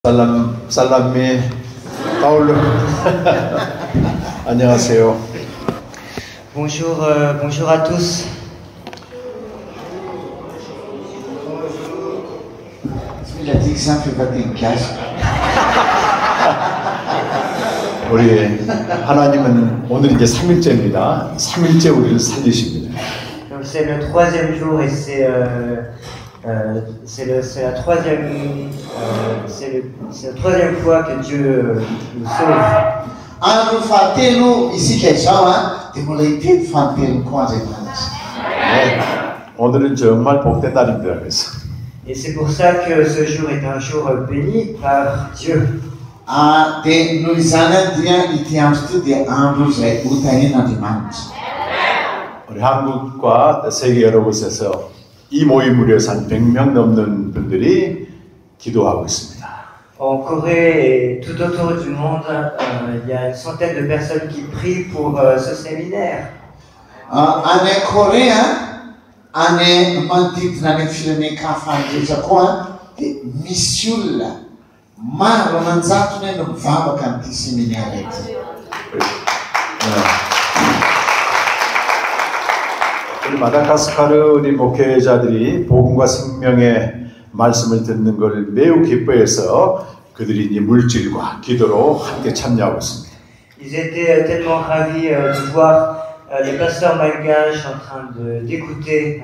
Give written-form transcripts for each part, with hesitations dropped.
살람미 파울로 안녕하세요. Bonjour, bonjour à tous. Il a dit que ça fait pas une cache. 우리 하나님은 오늘 이제 3일째입니다. 3일째 우리를 살리십니다. Donc c'est le troisième jour et c'est la troisième fois que Dieu nous sauve. Andro fahatelo isika izao dia mbola hitety fahatelo koa Andriamanitra. 오늘은 정말 복된 날입니다. 그래서 Et c'est pour ça que ce jour est un jour béni par Dieu. Dia noho izany dia ity andro ity dia andro izay hotahin'Andriamanitra. 우리 한국과 세계 여러 곳에서 이 모임을 위해서 한 100명 넘는 분들이 기도하고 있습니다. En Corée et tout autour du monde, il y a une centaine de personnes qui prient pour ce séminaire. Any Korea, any manodidina ny firenena-kafa rehetra koa dia misy olona maro aman-jatony no mivavaka amin'ity séminaire ity. 우리 마다가스카르 우리 목회자들이 복음과 생명의 말씀을 듣는 걸 매우 기뻐해서 그들이 이제 물질과 기도로 함께 참여하고 있습니다. Ils étaient tellement ravis de voir les pasteurs malgaches en train d'écouter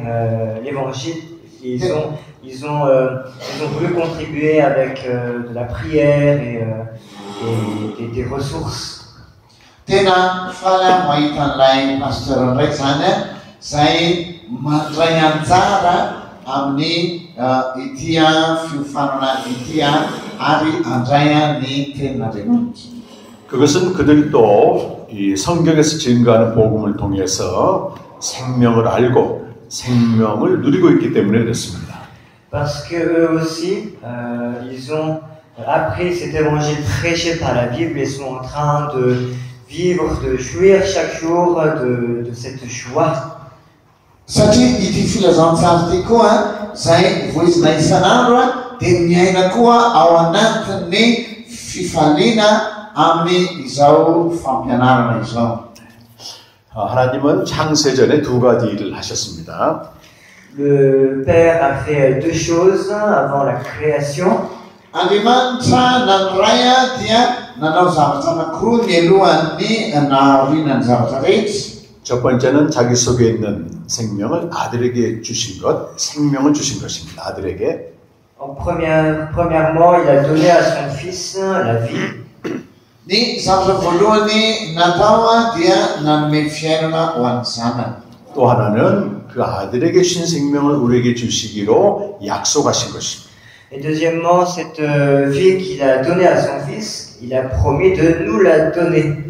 l'évangile. Ils ont voulu contribuer avec de la prière et des ressources. Tena faly mahita an'ilay pasteur ndraiky zany izay mandray anjara amin'ny ity fiofanana ity ary andray ny tenin'Andriamanitra. 그것은 그들이 또 이 성경에서 증거하는 복음을 통해서 생명을 알고 생명을 누리고 있기 때문에 그렇습니다. Parce que eux aussi, ils ont appris cet évangile prêché par la Bible et sont en train de vivre, de jouir chaque jour de cette joie. Satria ity filazantsara ity koa izay voizina isan'andro dia miaina koa ao anatin'ny fifaliana amin'ny izao fampianarana izao. 하나님은 창세전에 두 가지 일을 하셨습니다. Le Père a fait deux choses avant la création. Andriamanitra nanoray dia nanao zavatra anankiroa mialohan'ny nahaorianany zavatra rehetra. 첫 번째는 자기 속에 있는 생명을 아들에게 주신 것, 생명을 주신 것입니다. 아들에게. Premièrement, il a donné à son fils la vie. Ny zavatra voalohany natao dia nanome fiainana ho an'ny zanany. 또 하나는 그 아들에게 주신 생명을 우리에게 주시기로 약속하신 것입니다. Et deuxièmement, cette vie qu'il a donnée à son fils, il a promis de nous la donner.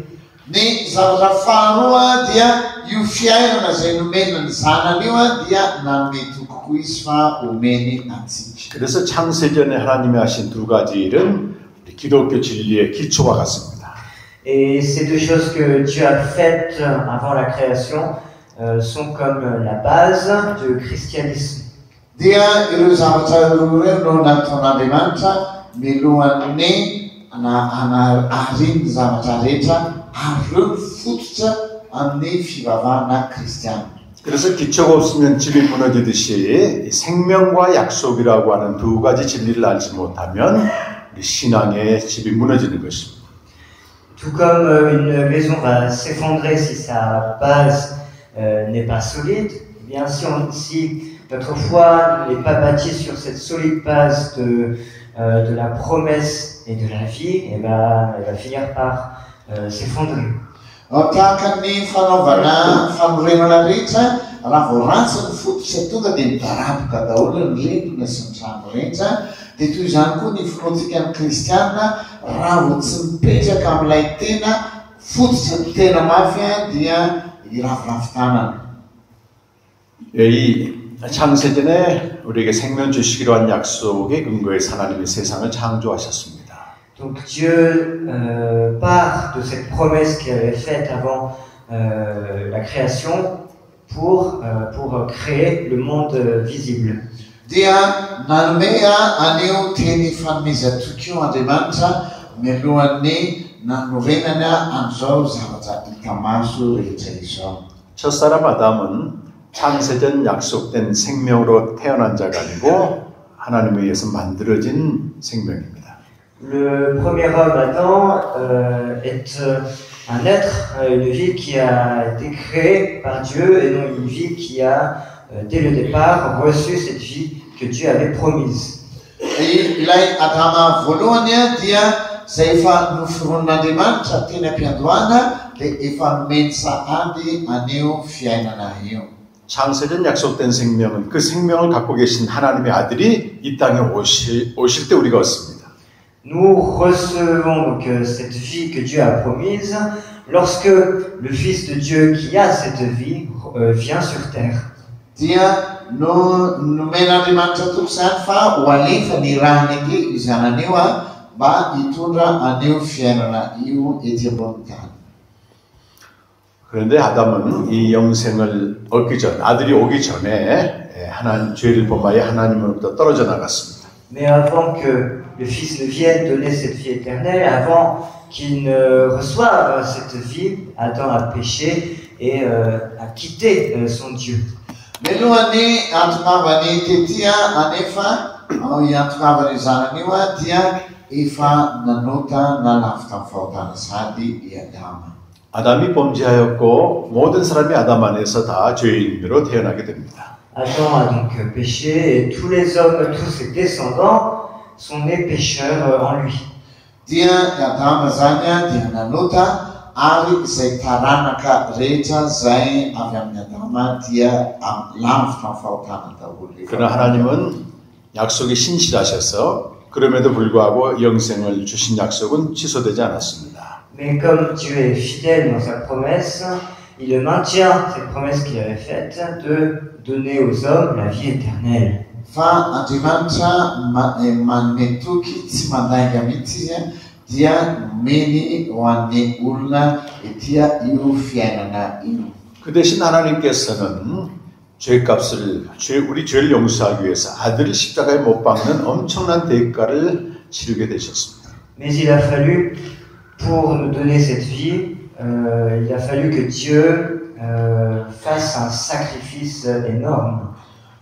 Ny zavatra faharoa dia io fiainana izay nomen'ny zanany io dia nanome tokokoa izy fa omeny antsika. 그래서 창세전에 하나님이 하신 두 가지 일은 기독교 진리의 기초와 같습니다. Et ces deux choses que Dieu a faites avant la création sont comme la base du christianisme. Dia ireo zavatra ireo no nataon'Andriamanitra mialohan'ny arian'ny zavatra rehetra ary ireo fototra amin'ny fivavahana kristiana. 그래서 기초가 없으면 집이 무너지듯이 생명과 약속이라고 하는 두 가지 진리를 알지 못하면 우리 신앙의 집이 무너지는 것입니다. Tout comme une maison va s'effondrer si sa base n'est pas solide, eh bien si notre foi n'est pas bâtie sur cette solide base de la promesse et de la vie, eh ben, elle va finir par s'effondrer. Tahaka ny fanaovana fanorenana rehetra raha vao ratsy ny fototra tonga dia midaraboka daholo ny rindrina sy ny trano rehetra. Dia toy izany koa ny finoantsika ny kristiana raha vao tsy mipetraka amin'ilay tena fototra ny tena mafy dia iravoravo tanana. 이 창세전에 우리에게 생명 주시기로 한 약속의 근거에서 하나님이 세상을 창조하셨습니다. Donc Dieu part de cette promesse qu'il avait faite avant la création pour créer le monde visible. dia nanome anio teny fanomezatokio Andriamanitra mialohan'ny nanorenany an'izao zavatra hita maso rehetra izao. 첫사람 아담은 창세전 약속된 생명으로 태어난 자가 아니고 하나님에 의해서 만들어진 생명입니다. Le premier homme Adam est un être, une vie qui a été créée par Dieu et non une vie qui a, dès le départ, reçu cette vie que Dieu avait promise. Ilay Adama voalohany dia zay efa noforon'Andriamanitra teny am-piandohana dia efa nomeny sahady anio fiainana io. 창세전 약속된 생명은 그 생명을 갖고 계신 하나님의 아들이 이 땅에 오실 때 우리가 얻습니다. Nous recevons donc cette vie que Dieu a promise lorsque le Fils de Dieu qui a cette vie vient sur terre. Dia nomeny Andriamanitra tokosany fa ho alefa ny rahany ity zanany io mba hitondra anio fiainana io ety ambony tany. 그런데 아담은 이 영생을 얻기 전, 아들이 오기 전에 하나님 죄를 범하여 하나님으로부터 떨어져 나갔습니다. Mais avant que le Fils ne vienne donner cette vie éternelle, avant qu'il ne reçoive cette vie, Adam a péché et a quitté son Dieu. Melohany antongavany tetia anefa iantongavany zanany io dia efa nanota nalavitra amin'ny fahotana sady i Adama. 아담이 범죄하였고 모든 사람이 아담 안에서 다 죄인으로 태어나게 됩니다. Adam a donc péché et tous les hommes, tous ses descendants sont nés pécheurs en lui. Dia Adama zany dia nanota ary izay taranaka rehetra zay avy amin'ny Adama dia lavitra amin'ny fahotana daholo. 그러나 하나님은 약속이 신실하셔서 그럼에도 불구하고 영생을 주신 약속은 취소되지 않았습니다. Mais comme Dieu est fidèle dans sa promesse, il maintient cette promesse qu'il avait faite de donner aux hommes la vie éternelle. Fa Andriamanitra manome toky tsy mandainga mihitsy izy dia nomeny ho an'ny olona etya io fiainana io. 그 대신 하나님께서는 죄값을 우리 죄를 용서하기 위해서 아들을 십자가에 못 박는 엄청난 대가를 치르게 되셨습니다. Mais il a fallu, pour nous donner cette vie, il a fallu que Dieu fasse un sacrifice énorme.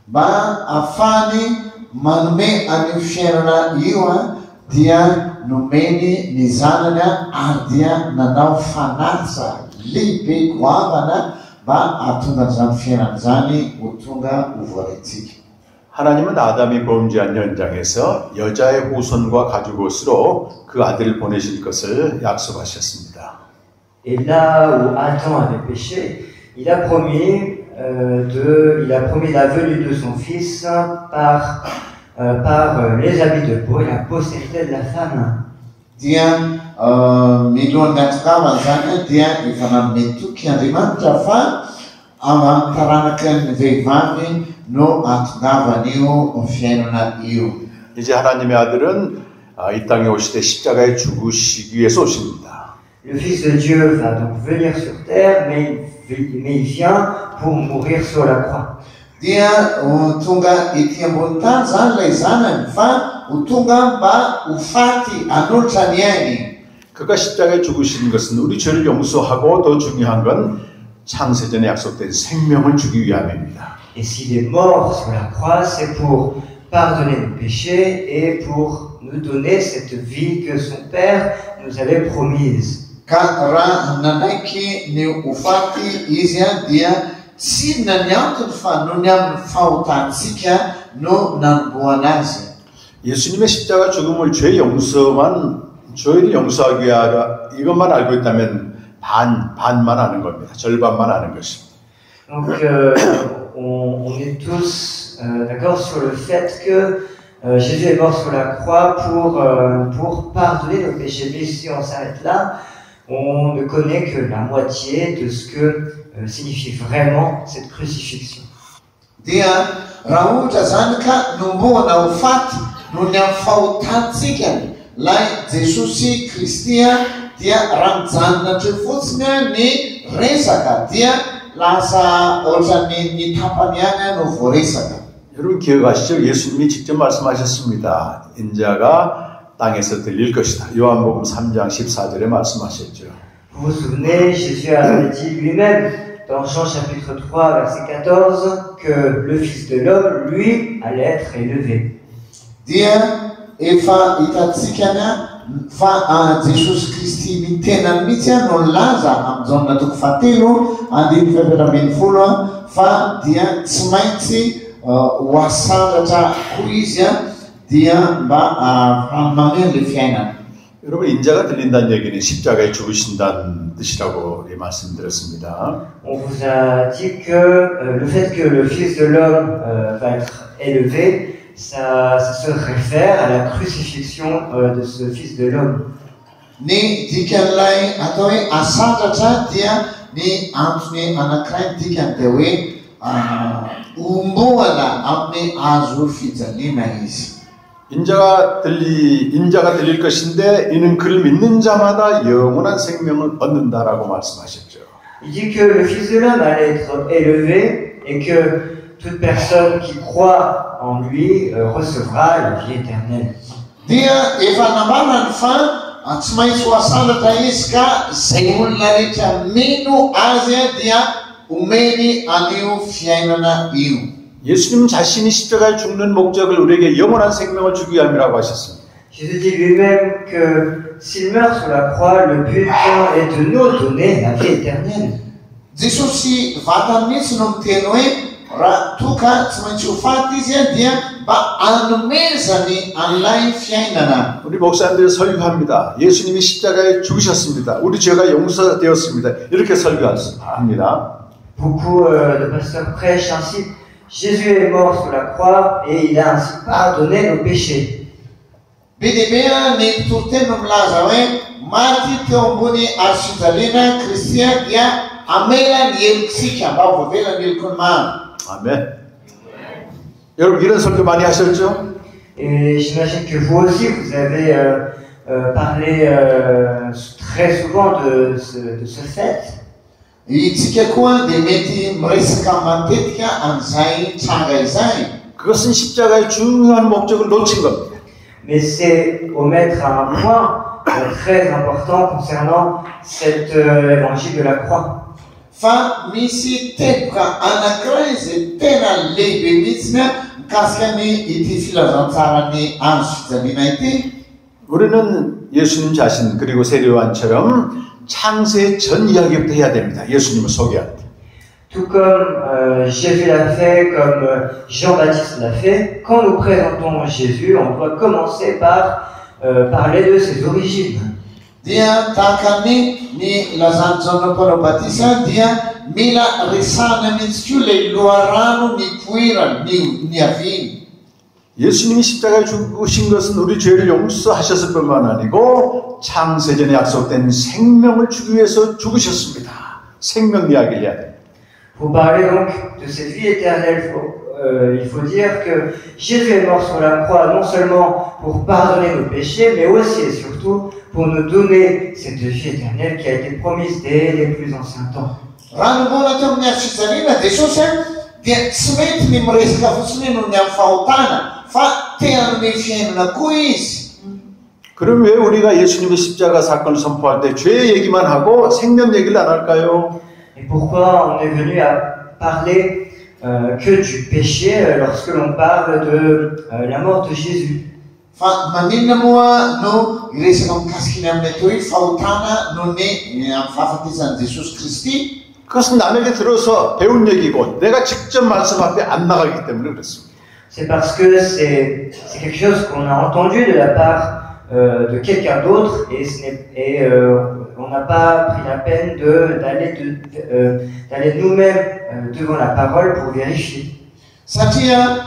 Mba afany manome an'io fiainana io dia nomeny ny zanany ary dia nanao fanatsa lehibe goavana mba hahatonga an'izany fiainana zany ho tonga ho voalantsika. 하나님은 아담이 범죄한 현장에서 여자의 후손과 가죽옷으로 그 아들을 보내실 것을 약속하셨습니다. Et là où Adam avait péché, il a promis la venue de son fils par les habits de peau et la postérité de la femme. Dia milohan'ny antongavany zany dia efa nanome toky Andriamanitra fa amin'ny taranaka ny vehivavy no antongavany io fiainana io. 이제 하나님의 아들은 이 땅에 오실 때 십자가에 죽으시기 위해서 오십니다. Le Fils de Dieu va donc venir sur terre, mais il vient pour mourir sur la croix. Dia tonga ety ambony tany zany ilay zanany fa ho tonga mba ho faty hanolotra ny ainy. 그가 십자가에 죽으시는 것은 우리 죄를 용서하고 더 중요한 건 창세전에 약속된 생명을 주기 위함입니다. Et s'il est mort sur la croix, c'est pour pardonner nos péchés et pour nous donner cette vie que son Père nous avait promise. Ka raha nanaiky ny ho faty izy dia tsy ny antony fa noho ny amin'ny fahotantsika no nanomboana azy. 예수님의 십자가 죽음을 죄를 용서하기 위하여 이것만 알고 있다면 반만 아는 겁니다. 절반만 아는 것입니다. Donc on est tous d'accord sur le fait que Jésus est mort sur la croix pour pardonner nos péchés. Mais si on s'arrête là, on ne connaît que la moitié de ce que signifie vraiment cette crucifixion. Dia raha ohatra zany ka nomboana ho faty noho ny amin'ny fahotantsika lay Jesosy Kristy dia raha mijanona treo fotsiny ny resaka dia lasa ohatrany ny tapany ihany no voaresaka. 여러분 기억하시죠? 예수님이 직접 말씀하셨습니다. 인자가 땅에서 들릴 것이다. 요한복음 3장 14절에 말씀하셨죠. Vous vous souvenez, Jésus avait dit lui-même dans Jean chapitre 3, verset 14, que le Fils de l'homme, lui, allait être élevé. Dia efa hitantsika fa Jesosy Kristy mitena mihitsy no laza amin'ny jaona toko fahatelo andiny febra folo fa dia tsy maintsy ho asandatra koa izy dia mba mameno le fiainana. 여러분 인자가 들린다는 얘기는 십자가에 죽으신다는 뜻이라고 말씀드렸습니다. On vous a dit que le fait que le Fils de l'homme va être élevé, ça se réfère à la crucifixion de ce Fils de l'homme. Ny dikan'ilay atao hoe asandatra dia ny antony anankiray ny dikany dia hoe omboana amin'ny hazo fijaliana izy. 인자가 들릴 것인데 이는 그를 믿는 자마다 영원한 생명을 얻는다라고 말씀하셨죠. Il dit que le Fils de l'homme allait être élevé et que toute personne qui croit en lui recevra la vie éternelle. Dia efa nambarany fa tsy maintsy ho asandatra izy ka zay olona rehetra mino azy dia omeny anio fiainana io. 예수님 자신이 십자가에 죽는 목적을 우리에게 영원한 생명을 주기 위함이라고 하셨습니다. Jésus dit lui-même que s'il meurt sur la croix, le but est de nous donner la vie éternelle. Jesosy vatany mihitsy no miteny hoe raha toka tsy maintsy ho faty izy dia mba hanomezany an'ilay fiainana. 우리 목사님들이 설교합니다. 예수님이 십자가에 죽으셨습니다. 우리 죄가 용서되었습니다. 이렇게 설교합니다. Beaucoup de pasteurs prêchent ainsi. Jésus est mort sur la croix et il a ainsi pardonné nos péchés. Bidibea ny toroteny milaza hoe maty teo ambony azo-fijaliana Kristy dia amela ny helokitsika mba ho voavela ny helokony maro. 아멘. 여러분 이런 설교 많이 하셨죠? Et j'imagine que vous aussi, vous avez parlé très souvent de ce fait. Itsika koa dia mety miresaka matetika an'izay tranga izay. 그것은 십자가의 중요한 목적을 놓친 겁니다. Mais c'est omettre un point très important concernant cet évangile de la croix. Fa misy teboka anankiray izay tena lehibe mihitsy mikasika ny ity filazantsarany azo fijaliana ity. 우리는 예수님 자신 그리고 세례요한처럼 창세 전 이야기부터 해야 됩니다. 예수님을 소개할 때. Tout comme Jésus l'a fait, comme Jean-Baptiste l'a fait, quand nous présentons Jésus, on doit commencer par parler de ses origines. Dia tahaka ny lazany Jaona Mpanao Batisa dia mila resahana mihitsy koa ilay loharano ny poirany ny aviany. 예수님이 십자가에 죽으신 것은 우리 죄를 용서하셨을 뿐만 아니고 창세전에 약속된 생명을 주기 위해서 죽으셨습니다. 생명 이야기를 해야 돼요. Pour parler donc de cette vie éternelle, il faut dire que Jésus est mort sur la croix non seulement pour pardonner nos péchés, mais aussi et surtout pour nous donner cette vie éternelle qui a été promise dès les plus anciens temps. Raha nomboana teo amin'ny azo fijaliana Jesosy dia tsy mety ny miresaka fotsiny noho ny amin'ny fahotana fa te hanome fiainana koa izy. 그럼 왜 우리가 예수님의 십자가 사건을 선포할 때 죄 얘기만 하고 생명 얘기를 안 할까요? Et pourquoi on est venu à parler que du péché lorsque l'on parle de la mort de Jésus? Fa maninona moa no iresaka mikasika ny amin'ny atao hoe fahotana noho ny amin'ny fahafatesany Jesosy Kristy? 그것은 남에게 들어서 배운 얘기고 내가 직접 말씀 앞에 안 나가기 때문에 그렇습니다. C'est parce que c'est quelque chose qu'on a entendu de la part de quelqu'un d'autre et on n'a pas pris la peine d'aller nous-mêmes devant la parole pour vérifier. Satria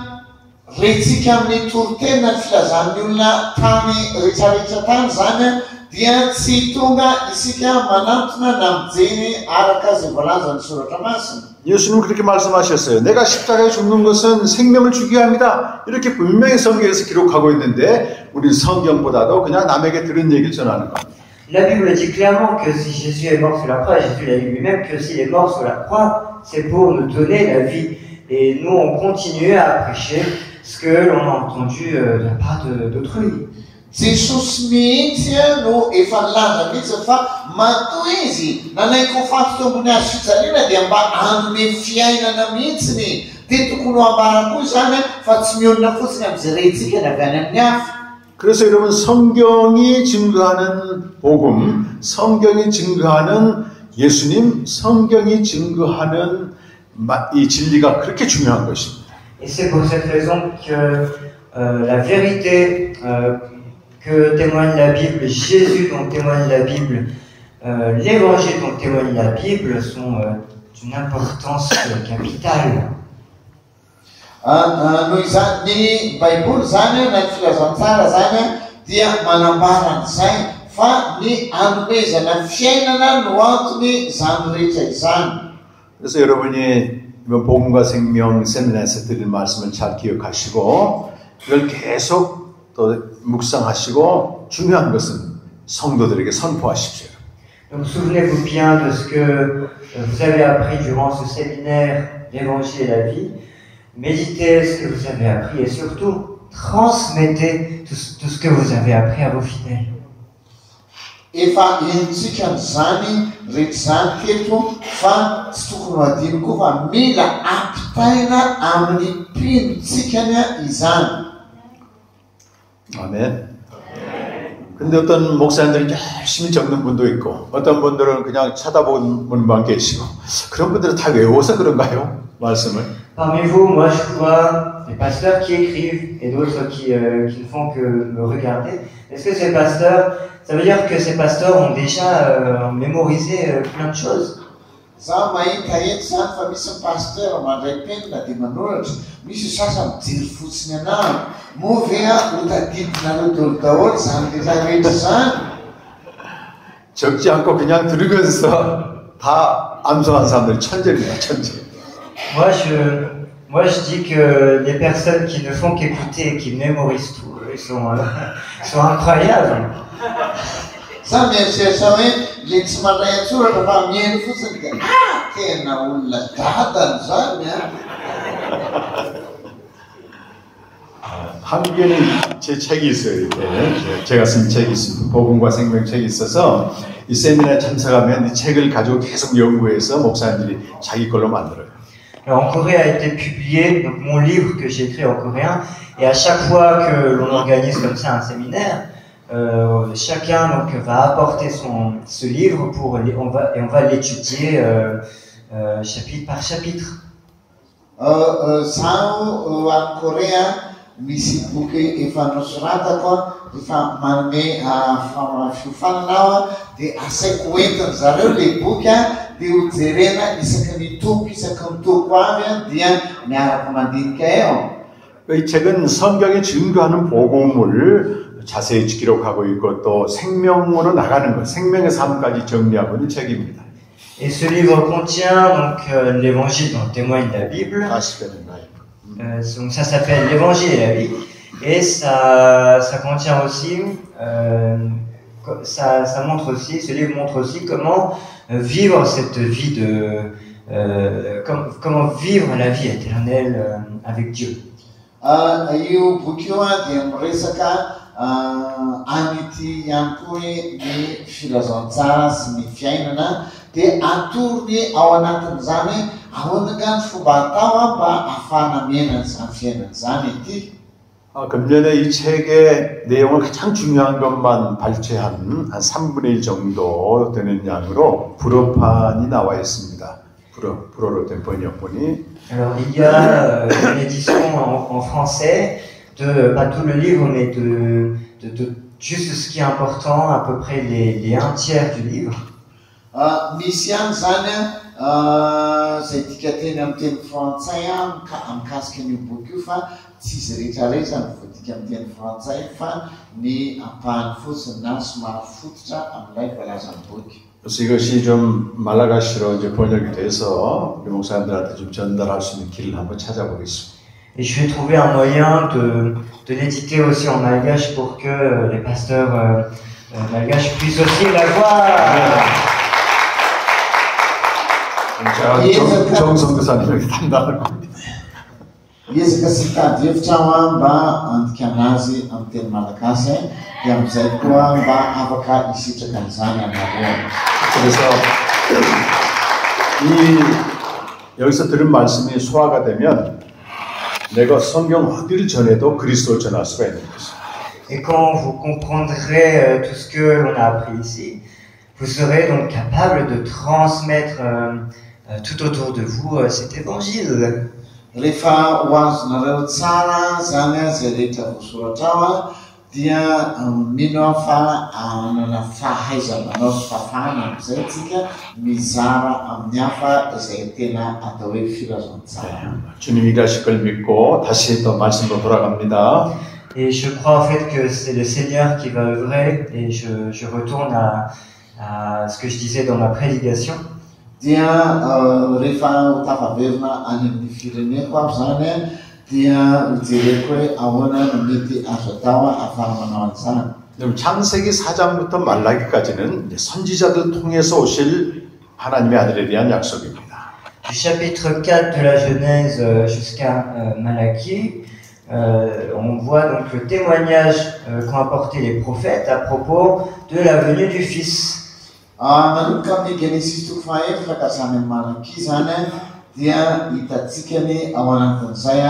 retsika amin'ny torotena ny filazan'ny olona tany rehetrarehetra tany zany dia tsy tonga isika manantona na mijery araka izay voalazan'ny soratra masina. 예수님 그렇게 말씀하셨어요. 내가 십자가에 죽는 것은 생명을 주기 위함이다. 이렇게 분명히 성경에서 기록하고 있는데 우리 성경보다도 그냥 남에게 들은 얘기를 전하는 겁니다. La Bible dit clairement que si Jésus est mort sur la croix, Jésus l'a dit lui-même que s'il est mort sur la croix, c'est pour nous donner la vie Et nous, on continue à prêcher ce que l'on a entendu de la part d'autrui. Jesosy mihitsy no efa nilaza mihitsy fa matoa izy nanaiko fahafotoambony azo fijaliana dia mba anome fiainana mihitsiny dia tokony ho ambara koa zany fa tsy mionona fotsiny amin'izay rehintsika na avy any amin'ny hafa. 그래서 여러분 성경이 증거하는 복음, 성경이 증거하는 예수님, 성경이 증거하는 이 진리가 그렇게 중요한 것입니다. Et c'est pour cette raison que la vérité que témoigne la Bible, Jésus dont témoigne la Bible, l'évangile dont témoigne la Bible sont d'une importance capitale. Noho izany ny baiboly zany na ny filazantsara zany dia manambara an'izay fa ny anomezana fiainana no antony izany rehetra izany. 그래서 여러분이 이번 복음과 생명 세미나에서 드린 말씀을 잘 기억하시고 이걸 계속 또 묵상하시고 중요한 것은 성도들에게 선포하십시오. Donc souvenez-vous bien de ce que vous avez appris durant ce séminaire, l'évangile et la vie. Méditez ce que vous avez appris et surtout transmettez tout ce que vous avez appris à vos fidèles. Efa entsika n'izany rehetra zany teto fa tsy tokony ho adino koa fa mila ampitaina amin'ny mpinotsikany izany. 아멘. 근데 어떤 목사님들이 열심히 적는 분도 있고 어떤 분들은 그냥 쳐다보는 분만 계시고 그런 분들은 다 외워서 그런가요? 말씀을? Parmi vous, moi je vois des pasteurs qui écrivent et d'autres qui ne font que me regarder. Est-ce que ces pasteurs, ça veut dire que ces pasteurs ont déjà mémorisé plein de choses? Za mahita eto zany fa misy pasteur mandray penina dia manoratra, misy sasany mijery fotsiny anahy, moa ve ho tadidinareo daholo zany lehilahy rehetra zany. 적지 않고 그냥 들으면서 다 암송한 사람들이 천재입니다, 천재. Moi je dis que les personnes qui ne font qu'écouter et qui mémorisent tout, ils sont incroyables. Za mieritreritra hoe le tsy maray antsoratra fa mihaino fotsiny dia tena olona dadany zany 한국에는 제 책이 있어요. 이렇게 제가 쓴 책이 있습니다. 복음과 생명 책이 있어서 이 세미나에 참석하면 이 책을 가지고 계속 연구해서 목사님들이 자기 걸로 만들어요. Alors, en Corée a été publié donc, mon livre que j'ai écrit en coréen, et à chaque fois que l'on organise comme ça un séminaire, chacun donc, va apporter ce livre et on va l'étudier chapitre par chapitre. Zaho any Korea misy boky efa nosoratako efa manome fiofanana aho dia asaiko entiny zareo le boky dia ho jerena isaky ny toko avy dia miaraka mandinika eo. 이 책은 성경에 증거하는 복음을 자세히 기록하고 있고 또 생명으로 나가는 것, 생명의 삶까지 정리하고 있는 책입니다. Et ce livre contient donc l'évangile dont témoigne la Bible. Donc ça s'appelle l'évangile et la vie. Et ça contient aussi, ça montre aussi, ce livre montre aussi comment vivre cette vie comment vivre la vie éternelle avec Dieu. Io boky io dia miresaka an'ity ihany koa hoe ny filazantsara sy ny fiainana dia atorony ao anatin'izany ahoana ny fomba atao mba ahafahana miaina izany fiainana izany ity. 금년에 이 책의 내용을 가장 중요한 것만 발췌한 한 3분의 1 정도 되는 양으로 불어판이 나와 있습니다. 불어로 된 번역본이. Alors il y a une édition en français de pas tout le livre mais de juste ce qui est important, à peu près les 1/3 du livre. Misy ihany zany zay tika teny amin'ny teny frantsay mikasika an'io boky io fa tsy izy rehetrarehetra no voadika amin'ny teny frantsay fa ny ampahany fotsiny na somary fototra amin'ilay voalazan'ny boky. 그래서 이것이 좀 말라가시로 이제 번역이 돼서 우리 목사님들한테 좀 전달할 수 있는 길을 한번 찾아보겠습니다. Et je vais trouver un moyen de l'éditer aussi en malgache pour que les pasteurs malgaches puissent aussi l'avoir. 제가 정성도사님에게 담당을 겁니다. ezaka sy tady hevitra ao mba andikana azy amin'ny teny malagasy dia amin'izay koa mba afaka isitraka an'izany anareo. 그래서 여기서 들은 말씀이 소화가 되면 내가 성경 어디를 전해도 그리스도를 전할 수가 있는 것입니다. Et quand vous comprendrez tout ce que l'on a appris ici, vous serez donc capable de transmettre tout autour de vous cet évangile. Rehefa hoazonareo tsara zany zay rehetra voasoratra ao dia mino aho fa anana fahaiza-manao sy fahafahana amin'izay tsika mizara amin'ny hafa izay tena atao hoe filazantsara. 주님이 일하실 걸 믿고 다시 또 말씀으로 돌아갑니다. Et je crois en fait que c'est le Seigneur qui va œuvrer et je retourne à ce que je disais dans ma prédication. Dia rehefa tafaverina any amin'ny fireneko aho zany dia mijereko hoe ahoana no mety azo atao afara manao an'izany. 그럼 창세기 4장부터 말라기까지는 선지자들 통해서 오실 하나님의 아들에 대한 약속입니다. Du chapitre 4 de la Genèse jusqu'à Malachie, on voit donc le témoignage qu'ont apporté les prophètes à propos de la venue du Fils. Manomboka amin'ny Genesis toko fahaefatra ka hatrany amin'ny Malaki zany dia hitatsika ny ao anatin'izay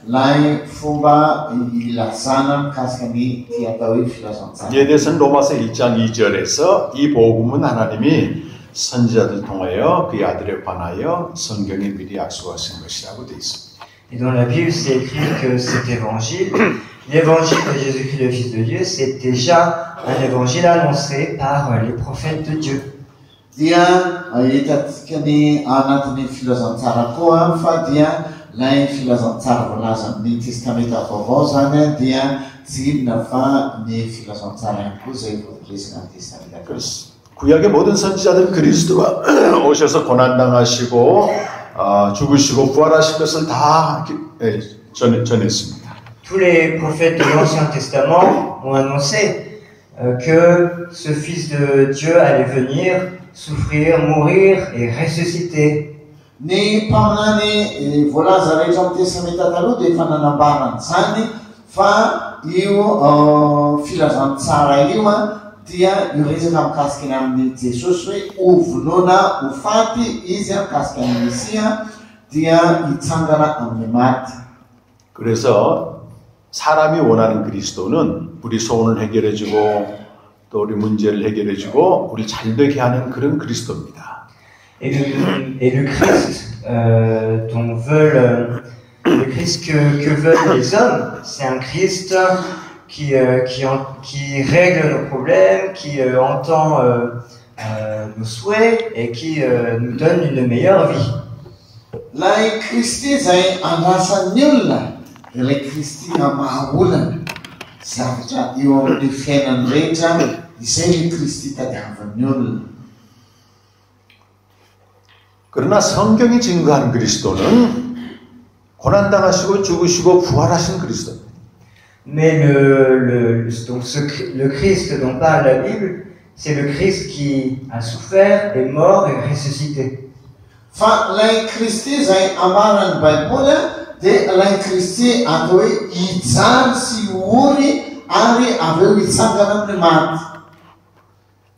lay fomba ilazana mikasika ny ty atao hoe filazantsara. 이에 대해서는 로마서 1장 2절에서 이 복음은 하나님이 선지자들 통하여 그의 아들에 관하여 성경에 미리 약속하신 것이라고 되어 있습니다. Et dans la Bible, c'est écrit que cet évangile, l'évangile de Jésus-Christ, le Fils de Dieu, c'est déjà un évangile annoncé par les prophètes de Dieu. Dia hitatsika ny anatin'ny filazantsara koa fa dia lay filazantsara voalaza amin'ny testamenta vaovao zany dia tsy inona fa ny filazantsara ihany koa zay voaresina amin'ny testamenta. 구약의 모든 선지자들은 그리스도가 오셔서 고난당하시고 죽으시고 부활하실 것을 다 전했습니다. Tous les prophètes de l'Ancien Testament ont annoncé que ce Fils de Dieu allait venir, souffrir, mourir et ressusciter. Ny mpaminany voalaza rehetra amin'ny testamenta taloha dia efa nanambarana zany fa io filazantsara io dia io resaka mikasika ny amin'ny Jesosy hoe hovonoana ho faty izy mikasika ny Mesia dia hitsangana amin'ny maty. 그래서 사람이 원하는 그리스도는 우리 소원을 해결해주고 또 우리 문제를 해결해주고 우리 잘되게 하는 그런 그리스도입니다. Et le Christ dont veulent le Christ que veulent les hommes, c'est un Christ qui règle nos problèmes, qui entend nos souhaits et qui nous donne une meilleure vie. Lay Kristy zay andrasan'ny olona dia lay Kristy mahaolana zavatra eo amin'ny fiainany rehetra izay lay Kristy tadiavan'ny olona. 그러나 성경이 증거하는 그리스도는 고난당하시고 죽으시고 부활하신 그리스도입니다. Mais le Christ dont parle la Bible, c'est le Christ qui a souffert, est mort et ressuscité. Fa lay Kristy zay ambarany Baiboly dia lay Kristy atao hoe hijary sy hory ary avy eo hitsangana amin'ny maty.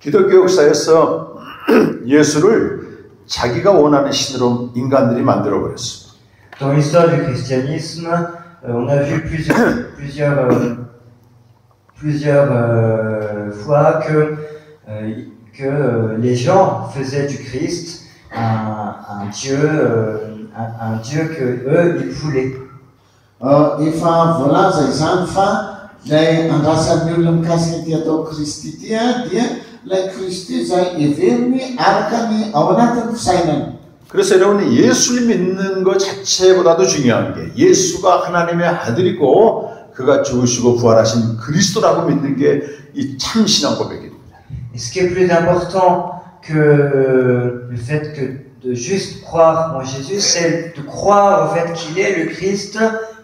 기독교 역사에서 예수를 자기가 원하는 신으로 인간들이 만들어 버렸습니다. Dans l'histoire du christianisme, on a vu plusieurs fois que les gens faisaient du Christ un Dieu que eux ils voulaient. Efa voalaza izany fa lay andrasan'ny olona mikasika ty atao Kristy ty dia lay Kristy zay heveriny araka ny ao anatin'ny fisainany. 그래서 여러분 예수를 믿는 것 자체보다도 중요한 게 예수가 하나님의 아들이고 그가 죽으시고 부활하신 그리스도라고 믿는 게 이 참 신앙 고백입니다. Et ce qui est plus important que le fait de juste croire en Jésus, c'est de croire au fait qu'il est le Christ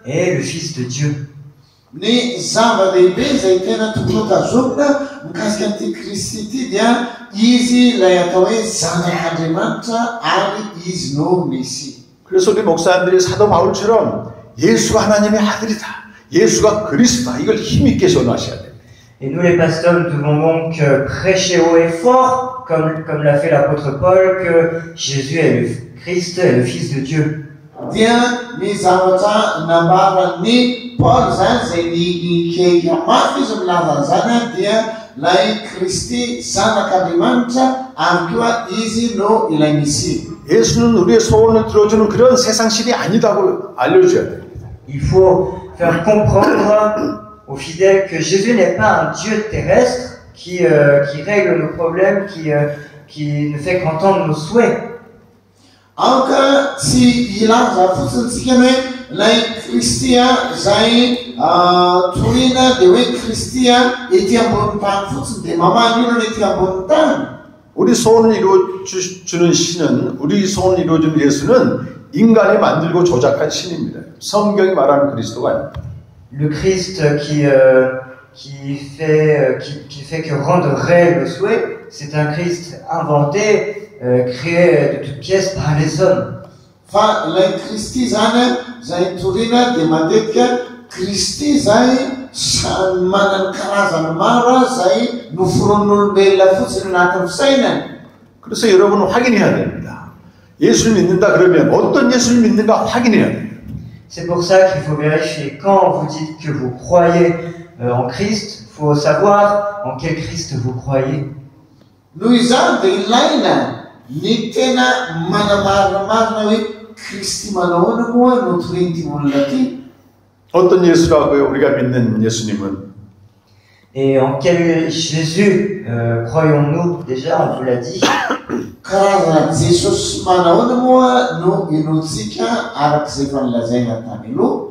et le Fils de Dieu. Ny zava-dehibe zay tena tokony tazomina mikasika an'ity Kristy ity dia izy lay atao hoe zanak'Andriamanitra ary izy no Mesia. 그래서 우리 목사님들이 사도 바울처럼 예수가 하나님의 아들이다. 예수가 그리스도다. 이걸 힘있게 전하셔야 돼요. Et nous les pasteurs, nous devons donc prêcher haut et fort, comme l'a fait l'apôtre Paul, que Jésus est le Christ, est le Fils de Dieu. Dia ny zavatra nambaran'ny Paul zany zay ny kely mafy izy milaza zany dia lay Kristy zanak'Andriamanitra ary koa izy no ilay Messia. 예수는 우리의 소원을 들어주는 그런 세상신이 아니다고 알려줘야 됩니다. Il faut faire comprendre aux fidèles que Jésus n'est pas un Dieu terrestre qui règle nos problèmes, qui ne fait qu'entendre nos souhaits. Aoka tsy ilaza fotsintsika hoe lay Kristia zay toriana dia hoe Kristia ety ambony tany fotsiny dia maman'olona ety ambony tany. 우리 소원을 이루어주는 신은, 우리 소원을 이루어주는 예수는 인간이 만들고 조작한 신입니다. 성경이 말하는 그리스도가 아닙니다. Le Christ qui fait que rendre réel le souhait, c'est un Christ inventé, créé de toutes pièces par les hommes. Fa lay Kristy zany zay toriana dia matetika Kristy zay manana karazany maro zay noforon'olombelona fotsiny anatin'ny fisainany. 그래서 여러분은 확인해야 됩니다. 예수를 믿는다 그러면 어떤 예수를 믿는가 확인해야 돼요. C'est pour ça qu'il faut vérifier. Quand vous dites que vous croyez en Christ, il faut savoir en quel Christ vous croyez. Noho izany dia ilaina ny tena manamarinamarina hoe Kristy manahoana moa no toren'ity olona ty. 어떤 예수라고요? 우리가 믿는 예수님은 Et en quel Jésus croyons-nous? Déjà, on vous l'a dit. Karazana Jesosy manahoana moa no inoantsika arak'izay efa nilazaina tany aloha.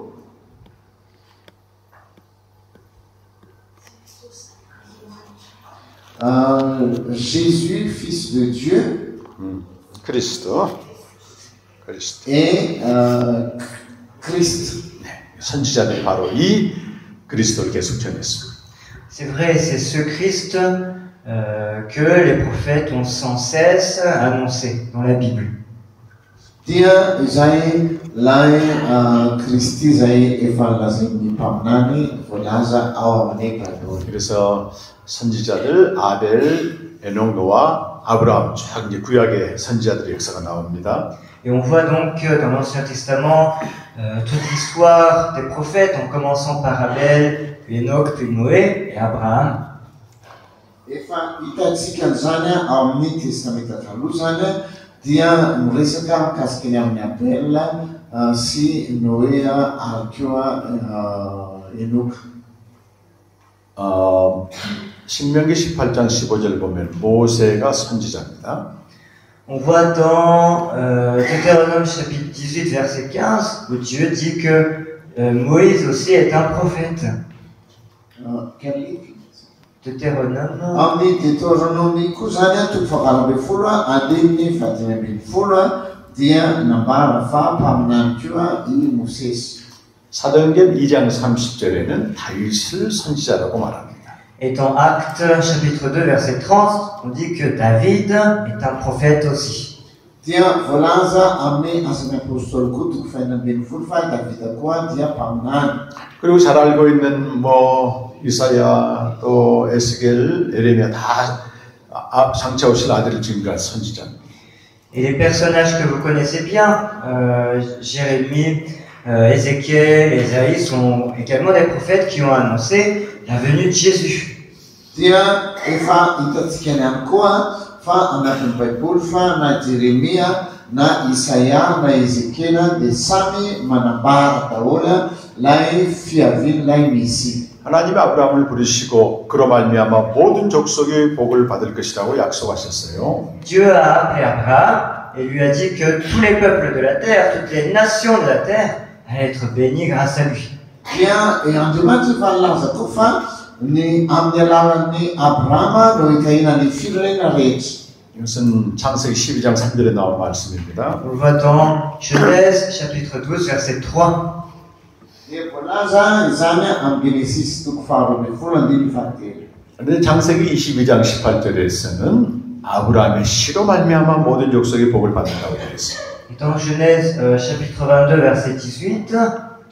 Jésus, Fils de Dieu, 그리스도 et Christ. 선지자들이 바로 이 그리스도를 계속 전했습니다. C'est vrai, c'est ce Christ que les prophètes ont sans cesse annoncé dans la Bible. Dia izay lay Kristy zay efa lazain'ny mpaminany voalaza ao amin'ny Bible. 그래서 선지자들 아벨, 에녹, 노아, 아브라함 쫙 이제 구약의 선지자들의 역사가 나옵니다. Et on voit donc dans l'Ancien Testament toute l'histoire des prophètes, en commençant par Abel, puis Enoch, puis Noé et Abraham. Efa hitantsika zany ao amin'ny testamenta taloha zany dia miresaka mikasika ny amin'ny Abel sy Noé ary koa Enoch. 신명기 18장 15절 보면 모세가 선지자입니다. On voit dans Deutéronome chapitre 18 verset 15 où Dieu dit que Moïse aussi est un prophète. Deutéronome. Amin'ny Deutéronome koa zany toko fahavalo folo andininy fadimy folo dia nambara fa mpaminany koa i Mosesy. 사도행전 2장 30절에는 다윗을 선지자라고 말합니다. Et dans Actes chapitre 2 verset 30, on dit que David est un prophète aussi. Dia voalaza amin'ny asany apôstôly koa toko fahinambin'ny folo fa Davida koa dia mpaminany. 그리고 잘 알고 있는 이사야 또 에스겔, 에레미야 다 장차 오실 아들을 증거한 선지자입니다. Et les personnages que vous connaissez bien, Jérémie, Ézéchiel, Ésaïe sont également des prophètes qui ont annoncé la venue de Jésus. Dia efa hitantsika ihany koa fa anatin'ny Baiboly fa na Jeremia, na Isaia, na Ezekiela dia samy manambara daholo lay fiavian'ilay Mesia. 하나님이 아브라함을 부르시고 그로 말미암아 모든 족속의 복을 받을 것이라고 약속하셨어요. Dieu a appelé Abraham et lui a dit que tous les peuples de la terre, toutes les nations de la terre allaient être bénis grâce à lui. Dia Andriamanitra efa nilaza koa fa ny amin'ny alalan'ny Abrahama no hitahinany firenena rehetra. 이것은 창세기 12장 3절에 나온 말씀입니다. On le voit dans Genèse chapitre 12 verset 3. Dia voalaza izany amin'ny Genesis toko faharoa ambin'ny folo andininy fahatelo. 그런데 창세기 22장 18절에서는 아브라함의 씨로 말미암아 모든 족속의 복을 받는다고 되어 있습니다. Et dans Genèse chapitre 22 verset 18,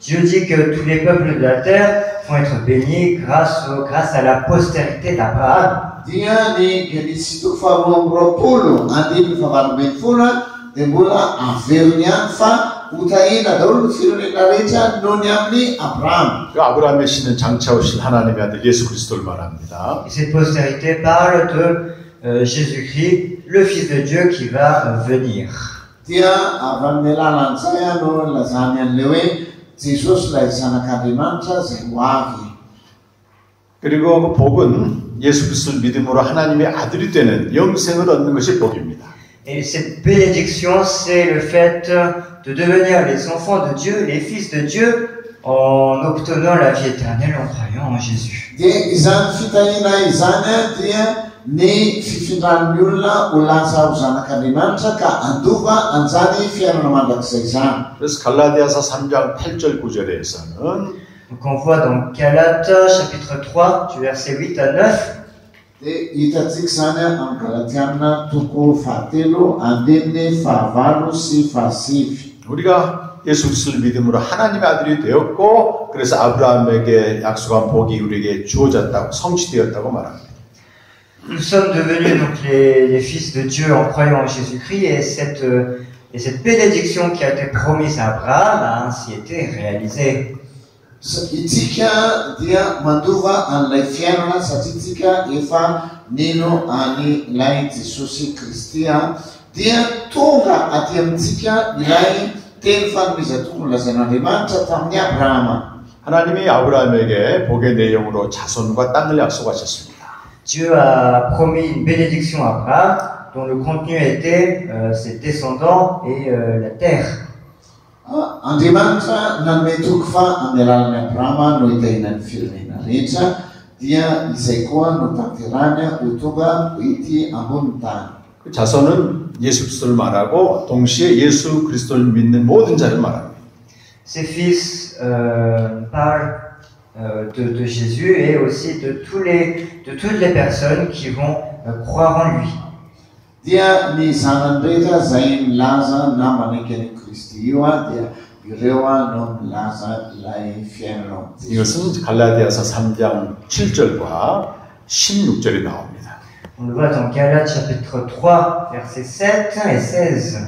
Dieu dit que tous les peuples de la terre vont être bénis grâce à la postérité d'Abraham. Dia ni Genesis 20, andin favarmefuna de mbola averina fa utaina daul firena recha nonyamni Abraham. 그 아브라함의 씨는 장차 오실 하나님의 아들 예수 그리스도를 말합니다. Et cette postérité parle de Jésus-Christ, le Fils de Dieu qui va venir. Dia avanela lansaya no lazanian lewe Jesus la sanakadimancha zewavi. 그리고 그 복은 예수 그리스도를 믿음으로 하나님의 아들이 되는 영생을 얻는 것이 복입니다. Et cette bénédiction, c'est le fait de devenir les enfants de Dieu, les fils de Dieu, en obtenant la vie éternelle en croyant en Jésus. Dia izan fitaina izana dia ni fifindran yulna ulasa uzanakadimancha ka anduva anzani fiarna mandakseizan. 그래서 갈라디아서 3장 8절 9절에서는 Donc on voit dans Galates chapitre 3 du verset 8 à 9 de itatik sana ang Galatiana tuku fatelo andene favalo si fasifi. 우리가 예수 그리스도를 믿음으로 하나님의 아들이 되었고 그래서 아브라함에게 약속한 복이 우리에게 주어졌다고 성취되었다고 말합니다. Nous sommes devenus donc les fils de Dieu en croyant en Jésus-Christ et cette bénédiction qui a été promise à Abraham a ainsi été réalisée. Itika dia manduva an laifiana satitika efa nino ani lai Jesusi Kristia dia tonga atiamtika ilai tenfan misatu lazanadimanta tamnya Abraham. 하나님이 아브라함에게 복의 내용으로 자손과 땅을 약속하셨습니다. Dieu a promis une bénédiction à Abraham dont le contenu était ses descendants et la terre. Andimanta nan metukfa amelalnya Abraham no itainan firmina recha dia isekoa no taktiranya utuga iti ahuntan. 그 자손은 예수 그리스도를 말하고 동시에 예수 그리스도를 믿는 모든 자를 말합니다. Ses fils parlent de Jésus et aussi de toutes les personnes qui vont croire en lui. Dia ni sanandreta zain laza namanekeni Kristiwa dia 유레와 놈 라사 라이 피에노. 이것은 갈라디아서 3장 7절과 16절이 나옵니다. On le voit dans Galates chapitre 3 versets 7 et 16.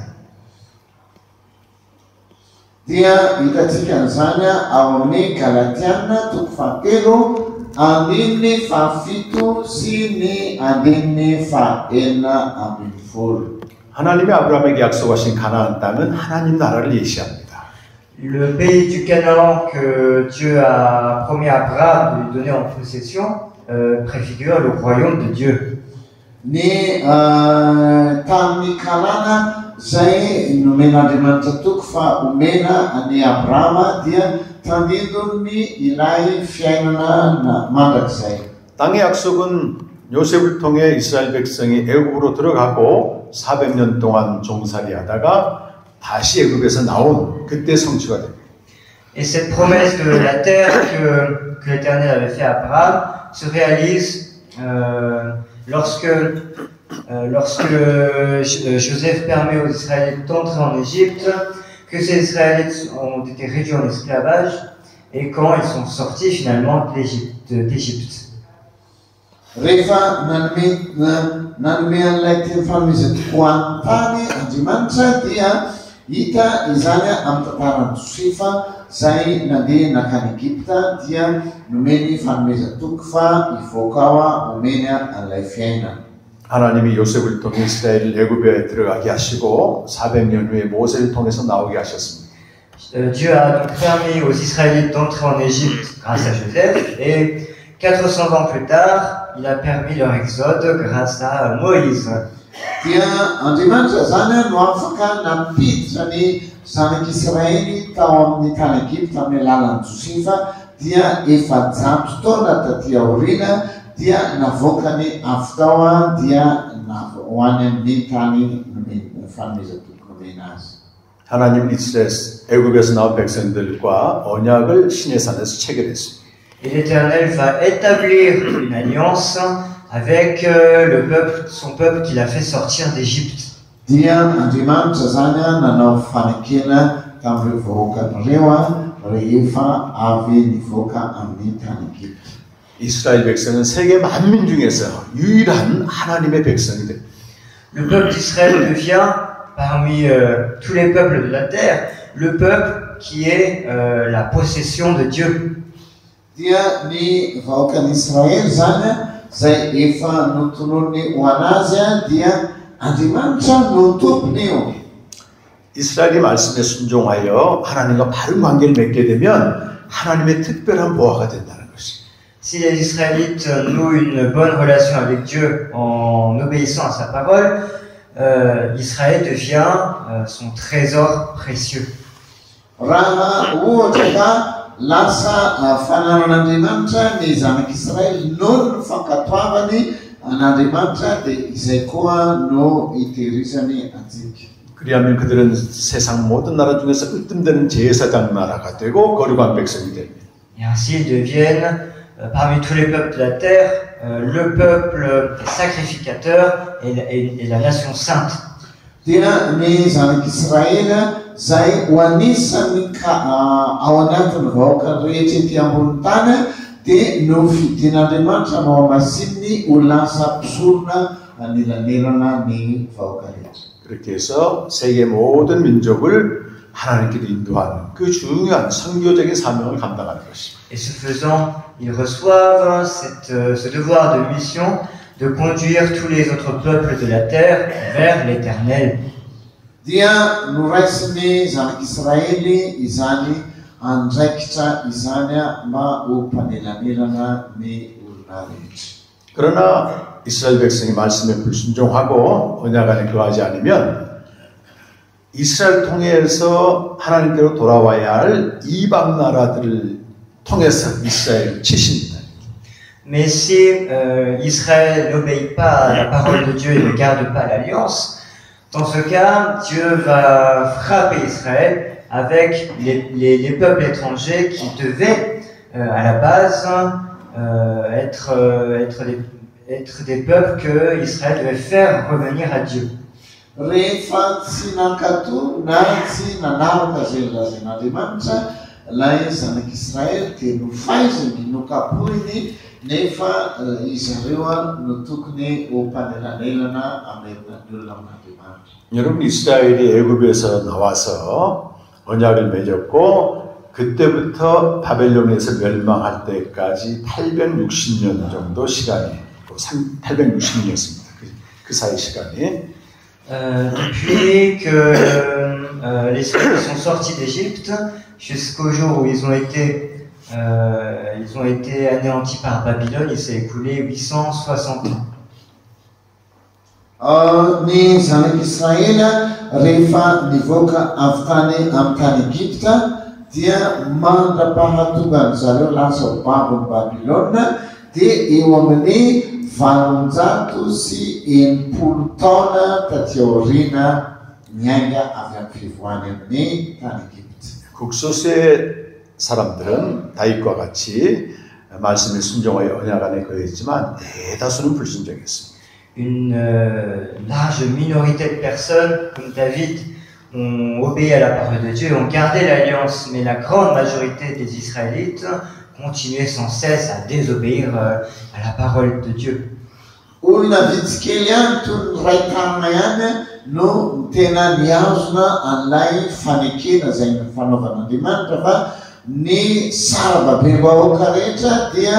Dia itatikazanya aoni Galatiana tukfakero anini fafito sini adini faena aminful. 하나님이 아브라함에게 약속하신 가나안 땅은 하나님 나라를 예시합니다. Le pays du Canaan que Dieu a promis à Abraham de lui donner en possession préfigure le royaume de Dieu. Ni tamni kalana zay numena dimanta tukfa umena ani Abraham dia tandiduni ilai fiainana na mandakzay. 땅의 약속은 요셉을 통해 이스라엘 백성이 애굽으로 들어가고 400년 동안 종살이하다가 다시 애굽에서 나온 그때 성취가 됩니다. Et cette promesse de la terre que l'Éternel avait fait à Abraham se réalise lorsque Joseph permet aux Israélites d'entrer en Égypte, que ces Israélites ont été réduits en esclavage et quand ils sont sortis finalement d'Égypte. Refa nanmian laitin famizet kuantani anjimansa dia ita izanya amtataran sifa sai nadi nakan Egipta dia numeni famizet tukfa ifokawa umenia alaifiena. 하나님이 요셉을 통해 이스라엘을 애굽에 들어가게 하시고 400년 후에 모세를 통해서 나오게 하셨습니다. Dieu a donc permis aux Israélites d'entrer en Égypte grâce à Joseph et 400 ans plus tard, il a permis leur exode grâce à Moïse. Dia anjimansa zana nuafaka napit sani sanak Israeli tao ni tan Egipta melalan Susifa dia efa zapstona tatia urina dia navokani aftawa dia navawanem nitani famizatu kuminas. 하나님은 이스라엘 애굽에서 나온 백성들과 언약을 시내산에서 체결했습니다. Et l'Éternel va établir une alliance avec son peuple qu'il a fait sortir d'Égypte. Dia anjimansa zana nanafanikina tamrivokan rewa rehefa avy nivoaka amin'ny tany Egipta. 이스라엘 백성은 세계 만민 중에서 유일한 하나님의 백성이 됩니다. Le peuple d'Israël devient, parmi tous les peuples de la terre, le peuple qui est la possession de Dieu. Dia ny vahoakan'i Israely zany zay efa notonony ho anazy dia Andriamanitra no tompony io. 이스라엘이 말씀에 순종하여 하나님과 바른 관계를 맺게 되면 하나님의 특별한 보호가 된다는 것이. Si les Israélites nouent une bonne relation avec Dieu en obéissant à sa parole, Israël devient son trésor précieux. Raha ohatra ka lasa fananan'Andriamanitra ny zanak'Israely noho ny fankatoavany an'Andriamanitra dia izay koa no itehirizany antsika. 그리하면 그들은 세상 모든 나라 중에서 으뜸되는 제사장 나라가 되고 거룩한 백성이 됩니다. Et ainsi ils deviennent, parmi tous les peuples de la terre, le peuple sacrificateur et la nation sainte. Dia ny zanak'Israely zay ho anisany ao anatin'ny vahoaka rehetra ety ambony tany dia no fidin'Andriamanitra no amasininy ho lasa mpisorona anelanelana ny vahoaka rehetra. 그렇게 해서 세계 모든 민족을 하나님께로 인도하는 그 중요한 선교적인 사명을 감당하는 것입니다. Et ce faisant, ils reçoivent ce devoir de mission de conduire tous les autres peuples de la terre vers l'Éternel. Dia noraisiny zanak'Israely izany andraikitra izany mba ho mpanelanelana ny olona rehetra. 그러나 이스라엘 백성이 말씀에 불순종하고 언약 안에 거하지 않으면 이스라엘 통해서 하나님께로 돌아와야 할 이방 나라들을 통해서 이스라엘을 치십니다. Mais si Israël n'obéit pas à la parole de Dieu et ne garde pas l'alliance, dans ce cas, Dieu va frapper Israël avec les peuples étrangers qui devaient, à la base, être des peuples que Israël devait faire revenir à Dieu. Rehefa tsy nankato na tsy nanaraka zay lazain'Andriamanitra ilay zanak'Israely dia nofaizany nokapohiny nefa izy ireo no tokony ho mpanelanelana amin'ny olona amin'Andriamanitra. 여러분 이스라엘이 애굽에서 나와서 언약을 맺었고 그때부터 바벨론에서 멸망할 때까지 860년 정도 시간이 860년이었습니다. 그 사이 시간이. Depuis que les Israélites sont sortis d'Égypte jusqu'au jour où ils ont été anéantis par Babylone, il s'est écoulé 860 ans. Ny zanak'Israely rehefa nivoaka avy tany amin'ny tany Egipta dia mandrapahatonga zareo lasa ho babon'ny Babilôna dia eo amin'ny 780 taona taty aoriana niainga avy amin'ny fivoahany amin'ny tany Egipta. 국소수의 사람들은 다윗과 같이 말씀에 순종하여 언약 안에 거했지만 대다수는 불순종했습니다. Une large minorité de personnes, comme David, ont obéi à la parole de Dieu et ont gardé l'alliance, mais la grande majorité des Israélites continuaient sans cesse à désobéir à la parole de Dieu. Olona vitsikely ihany toy ny ray tanana ihany no tena niazona an'ilay fanekena zay ny fanaovan'Andriamanitra fa ny sarababem-bahoaka rehetra dia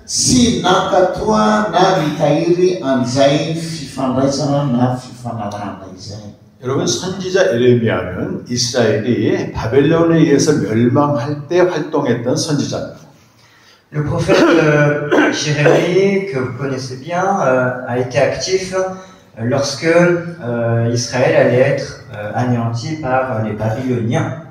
tsy nankatoa na nitahiry an'izay fifandraisana na fifanarahana izay. 여러분 선지자 에레미야는 이스라엘이 바벨론에 의해서 멸망할 때 활동했던 선지자입니다. Le prophète Jérémie, que vous connaissez bien, a été actif lorsque Israël allait être anéanti par les Babyloniens.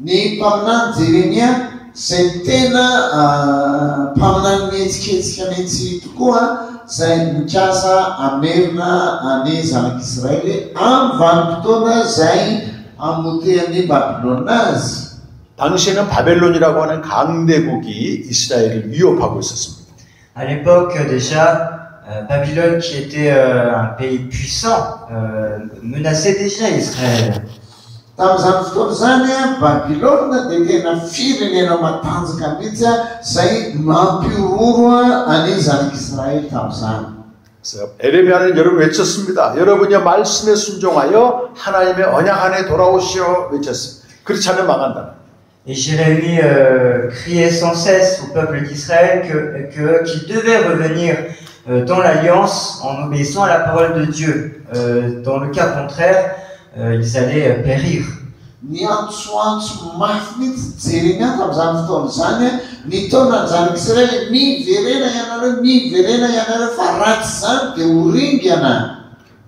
Ny mpaminany Jeremia zay tena mpaminany mihetsiketsika mihitsy tokoa zay mikasa amerina ny zanak'Israely amin'ny vanim-potoana zay amotehany Babilôna azy. 당시에는 바벨론이라고 하는 강대국이 이스라엘을 위협하고 있었습니다. À l'époque déjà, Babylone, qui était un pays puissant, menaçait déjà Israël. Tamin'izany fotoana zany Babilôna dia tena firenena matanjaka mihitsy zay mampiororo an'i zanak'Israely tamin'izany. 그래서 에레미야는 여러분 외쳤습니다. 여러분이 말씀에 순종하여 하나님의 언약 안에 돌아오시오 외쳤습니다. 그렇지 않으면 망한다. Et Jérémie criait sans cesse au peuple d'Israël qu'ils devaient revenir dans l'alliance en obéissant à la parole de Dieu. Dans le cas contraire, ils allaient périr. Ny antsoantso mafy mihitsy Jeremia tamin'izany fotoana zany ny taona ny zanak'Israely miverena ianareo fa ratsy zany dia horingana.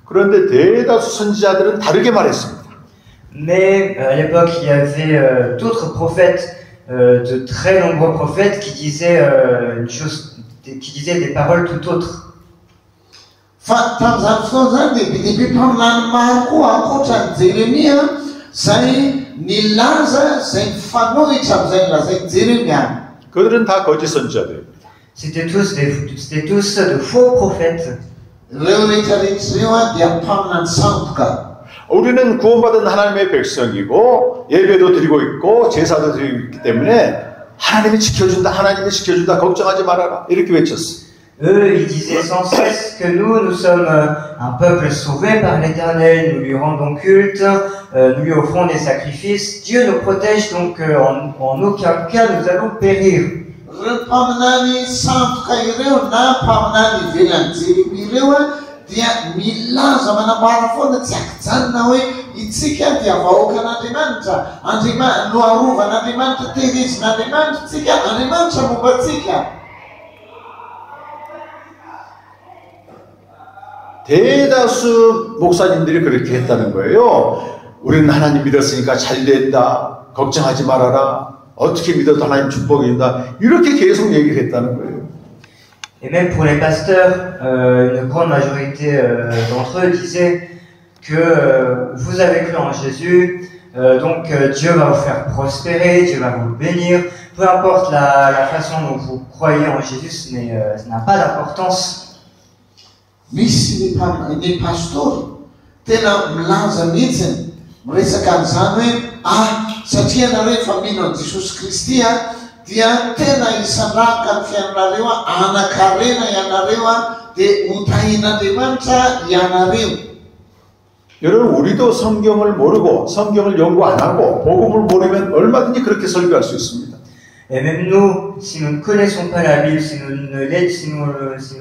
그런데 대다수 선지자들은 다르게 말했습니다. Mais à l'époque, il y avait d'autres prophètes, de très nombreux prophètes qui disaient qui disaient des paroles tout autres. Fa tamin'izany fotoana zany dia be mpaminany maro koa ankoatran'ny Jeremia zay nilaza zay mifanohitra amin'izay nilazain'i Jeremia. 그들은 다 거짓 선지자들입니다. C'était tous de faux prophètes. Ireo rehetrarehetra dia mpaminany sandoka. 우리는 구원받은 하나님의 백성이고 예배도 드리고 있고 제사도 드리고 있기 때문에 하나님이 지켜준다 걱정하지 말아라 이렇게 외쳤어요. Eux, ils disaient sans cesse que nous sommes un peuple sauvé par l'Éternel, nous lui rendons culte, nous lui offrons des sacrifices. Dieu nous protège, donc en aucun cas nous allons périr. Mpaminany sandoka ireo na mpaminany ivelan'ny Jeremia ireo dia milaza manambara foana tsy akijanona hoe itsika dia vahoakan'Andriamanitra, no arovan'Andriamanitra, tehirezin'Andriamanitra tsika, Andriamanitra mombatsika. 대다수 목사님들이 그렇게 했다는 거예요. 우리는 하나님 믿었으니까 잘 된다. 걱정하지 말아라. 어떻게 믿어도 하나님 축복이 준다. 이렇게 계속 얘기를 했다는 거예요. Et même pour les pasteurs, une grande majorité d'entre eux disaient que vous avez cru en Jésus, donc Dieu va vous faire prospérer, Dieu va vous bénir. Peu importe la façon dont vous croyez en Jésus, ça n'a pas d'importance. Misy ny pastor tena milaza mihitsy miresaka an'izany hoe satria nareo efa mino an Jesosy Kristy dia tena isanraka ny fiainanareo anakarena ianareo dia hotahin'Andriamanitra ianareo. 여러분 우리도 성경을 모르고 성경을 연구 안 하고 복음을 모르면 얼마든지 그렇게 설교할 수 있습니다. Et même nous, si nous ne connaissons pas la Bible, si nous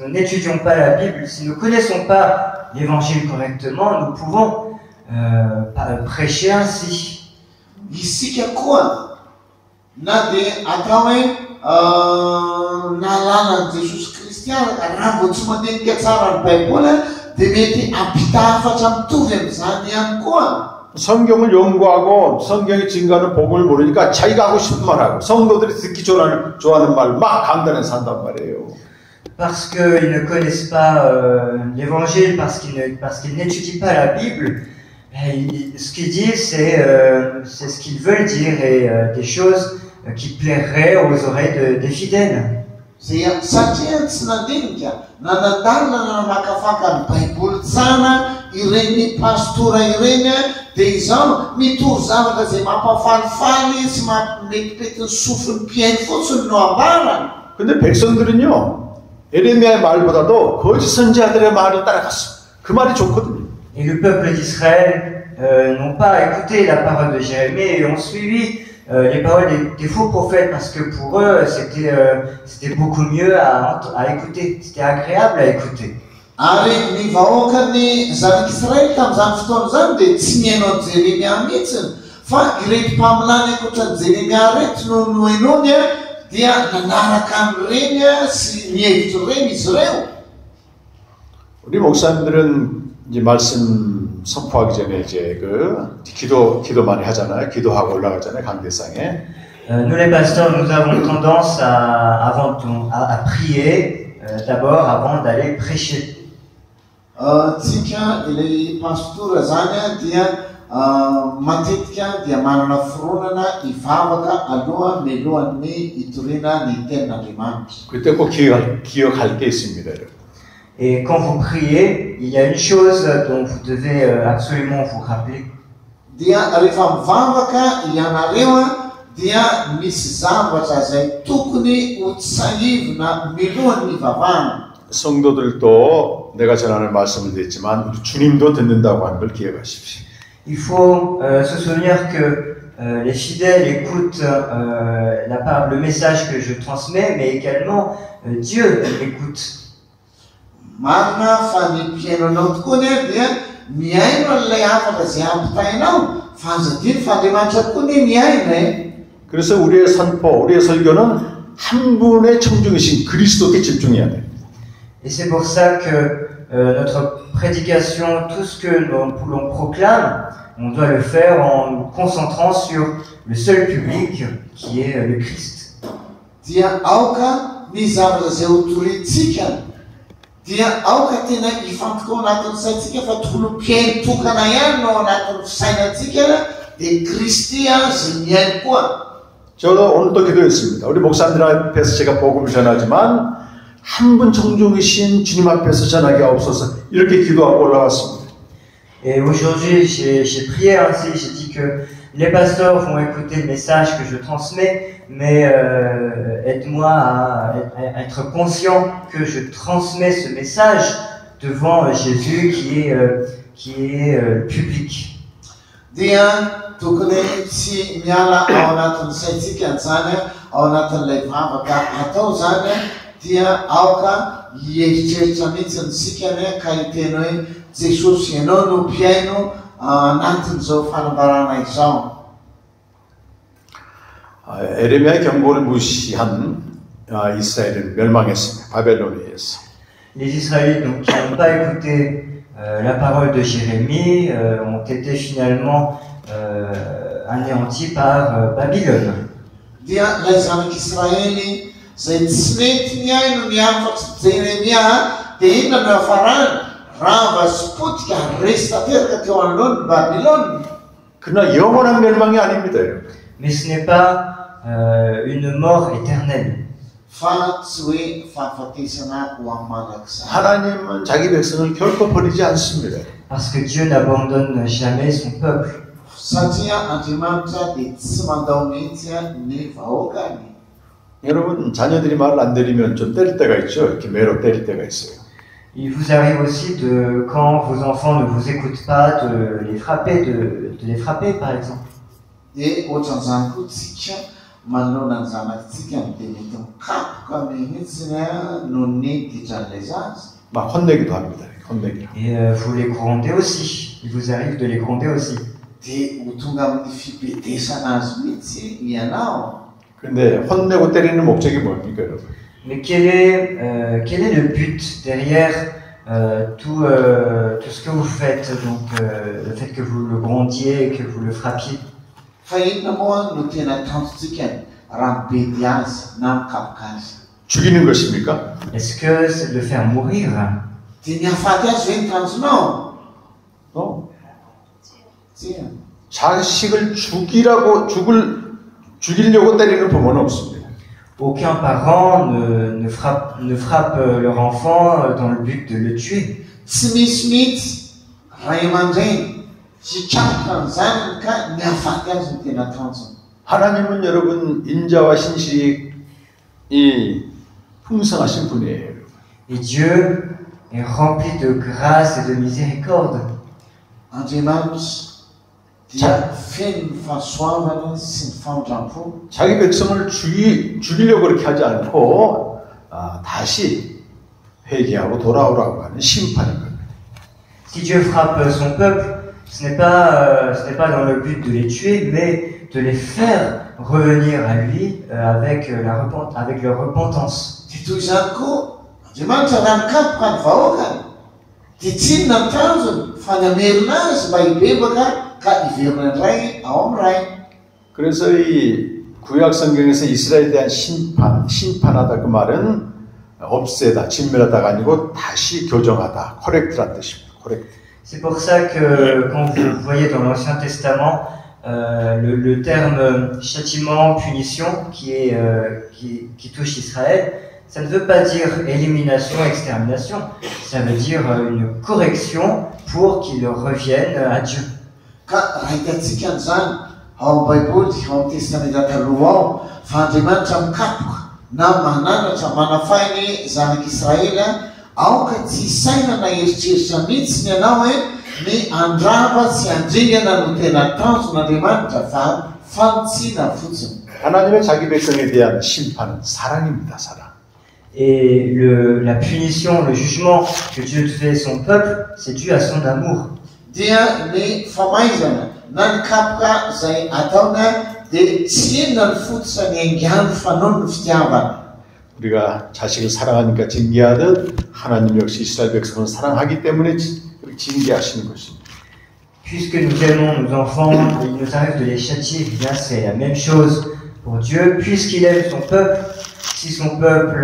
n'étudions pas la Bible, si nous ne connaissons pas l'Évangile correctement, nous pouvons prêcher ainsi. Isika koa na dia atao hoe nalàna Jesosy Kristy raha vao tsy mandinika tsara ny Baiboly dia mety ampitahafatra mitovy amin'izany ihany koa. 성경을 연구하고 성경이 증거하는 복음을 모르니까 자기가 하고 싶은 말 하고 성도들이 듣기 좋아하는 말 막 강단에서 한단 말이에요. Parce qu'ils ne connaissent pas l'évangile, parce qu'ils n'étudient pas la Bible, ce qu'ils disent c'est ce qu'ils veulent dire et des choses qui plairaient aux oreilles des fidèles. Satria tsy nandinika nanadalina namakafaka ny Baiboly tsara ireny pastora ireny dia izao mitory zavatra zay mampafalifaly sy mampimetipetin'ny sofiny mpiainy fotsiny no ambarany. 근데 백성들은요 에레미야의 말보다도 거짓 선지자들의 말을 따라갔어. 그 말이 좋거든요. Et le peuple d'Israël n'ont pas écouté la parole de Jérémie et ont suivi les paroles des faux prophètes parce que pour eux c'était beaucoup mieux à écouter, c'était agréable à écouter. Ary ny vahoakany zanak'Israely tamin'izany fotoana zany dia tsy nihaino an'i Jeremia mihitsy fa ireto mpaminany ankoatran'i Jeremia reto no nohainony dia nanaraka amin'ireny sy nihevitra ireny izy ireo. 우리 목사님들은 이제 말씀 선포하기 전에 이제 기도 많이 하잖아요. 기도하고 올라가잖아요. 강대상에. Nous les pasteurs, nous avons tendance à prier d'abord avant d'aller prêcher. Tsika ilay pastora zany dia matetika dia manana foronana ivavaka aloha mialohan'ny hitoriana ny tenin'Andriamanitra. 그때 꼭 기억할 게 있습니다. 여러분. Et quand vous priez, il y a une chose dont vous devez absolument vous rappeler. dia rehefa mivavaka ianareo dia misy zavatra zay tokony ho tsahivina milohan'ny vavahana. 성도들도 내가 전하는 말씀을 듣지만 우리 주님도 듣는다고 하는 걸 기억하십시오. Il faut se souvenir que les fidèles écoutent le message que je transmets, mais également Dieu écoute. Marina fa ny mpiainanao tokoa ny dia miaino an'ilay afaka zay ampitainao fa azadiny fa Andriamanitra tokoa ny miaina. 그래서 우리의 선포, 우리의 설교는 한 분의 청중이신 그리스도께 집중해야 돼. Et c'est pour ça que notre prédication, tout ce que l'on proclame, on doit le faire en nous concentrant sur le seul public qui est le Christ. Dia aoka ny zavatra zay hotoritsika dia aoka tena ifantoko anatin'ny saintsika fa tolom-piaino tokana ihany no anatin'ny fisainatsika dia Kristy zay miaino koa. 저도 오늘 또 기도했습니다. 우리 목사님들 앞에서 제가 복음을 전하지만 한 분 청중이신 주님 앞에서 전하게 없어서 이렇게 기도하고 올라왔습니다. Et aujourd'hui, j'ai prié ainsi, j'ai dit que les pasteurs vont écouter le message que je transmets, mais aide-moi à être conscient que je transmets ce message devant Jésus qui est le public. Dia tokony tsy miala ao anatin'ny saintsika zany ao anatin'ilay vavaka atao zany dia aoka hieritreritra mihitsy ny sikany ka hiteny hoe Jesosy ianao no mpiaino anatin'izao fanambarana izao. 에레미야의 경고를 무시한 이스라엘은 멸망했습니다. 바벨론에 의해서. Les Israélites donc, qui n'ont pas écouté la parole de Jérémie ont été finalement anéantis par Babylone. Dia lay zanak'Israely zay tsy mety miaino ny afatsy Jeremia dia inona no hafarany rava sy potika resy tanteraka teo anoloany Babylone. 그러나 영원한 멸망이 아닙니다. Mais ce n'est pas une mort éternelle. Fa tsy hoe fahafatesana ho amin'ny mandrakizay. 하나님은 자기 백성을 결코 버리지 않습니다. Parce que Dieu n'abandonne jamais son peuple. Satria Andriamanitra dia tsy mandao mihitsy ny vahoakany. 여러분 자녀들이 말을 안 들으면 좀 때릴 때가 있죠. 이렇게 매로 때릴 때가 있어요. Il vous arrive aussi de, quand vos enfants ne vous écoutent pas, de les frapper par exemple. Dia ohatran'izany koa tsika manona ny zanakitsika dia mety mikapoka mihitsy noho ny ditran'ilay zaza. 막 혼내기도 합니다. 혼내기로. Et vous les grondez aussi. Il vous arrive de les gronder aussi. Dia ho tonga amin'ny fibetesana azy mihitsy ianao. 그런데 혼내고 때리는 목적이 뭡니까, 여러분? Mais quel est le but derrière tout ce que vous faites, donc le fait que vous le grondiez et que vous le frappiez? Fa inona moa no tena tanjontsika raha mibety azy na mikapoka azy? 죽이는 것입니까? Est-ce que c'est de le faire mourir? Dia ny hafaty azy ve ny tanjonao? Tsia. 자식을 죽이려고 때리는 부모는 없습니다. Aucun parent ne frappe leur enfant dans le but de le tuer. Tsy misy mihitsy ray aman-dreny hikapoka ny zanany ka ny hafaty azy no tena tanjony. 하나님은 여러분 인자와 신실이 풍성하신 분이에요. Et Dieu est rempli de grâce et de miséricorde. Andriamanitra dia feno ny fahasoavana sy ny famondram-po. 자기 백성을 죽이려고 그렇게 하지 않고 다시 회개하고 돌아오라고 하는 심판인 겁니다. Si Dieu frappe son peuple, ce n'est pas dans le but de les tuer, mais de les faire revenir à lui avec leur repentance. Dia toy izany koa Andriamanitra raha mikapoka ny vahoakany dia tsy inona ny tanjony fa ny hamerina azy mba hibebaka ka hiverina indray ao amin'ny ray. 그래서 이 구약 성경에서 이스라엘에 대한 심판하다 그 말은 없애다, 진멸하다가 아니고 다시 교정하다, 코렉트란 뜻입니다. 코렉트. C'est pour ça que quand vous voyez dans l'Ancien Testament le terme châtiment, punition qui touche Israël, ça ne veut pas dire élimination, extermination, ça veut dire une correction pour qu'ils reviennent à Dieu. ka raha hitatsika an'izany ao am-baiboly ao amin'ny testamenta taloha ao fa Andriamanitra mikapoka na mananatra manafainy zanak'Israely aoka tsy saina na eritreritra mihitsy ianao ny andrava sy andringana no tena tanjon'Andriamanitra fa fanotsiana fotsiny. 하나님의 자기 백성에 대한 심판은 사랑입니다. 사랑. Et la punition, le jugement que Dieu fait son peuple, c'est dû à son amour. Dia ny famaizana na ny kapoka zay ataona dia tsy inona ny fototra ny aingano fanaony ny fitiavana. 우리가 자식을 사랑하니까 징계하듯 하나님 역시 이스라엘 백성을 사랑하기 때문에 그렇게 징계하시는 것입니다. Puisque nous aimons nos enfants, il nous arrive de les châtier. Eh bien, c'est la même chose pour Dieu. Puisqu'il aime son peuple, si son peuple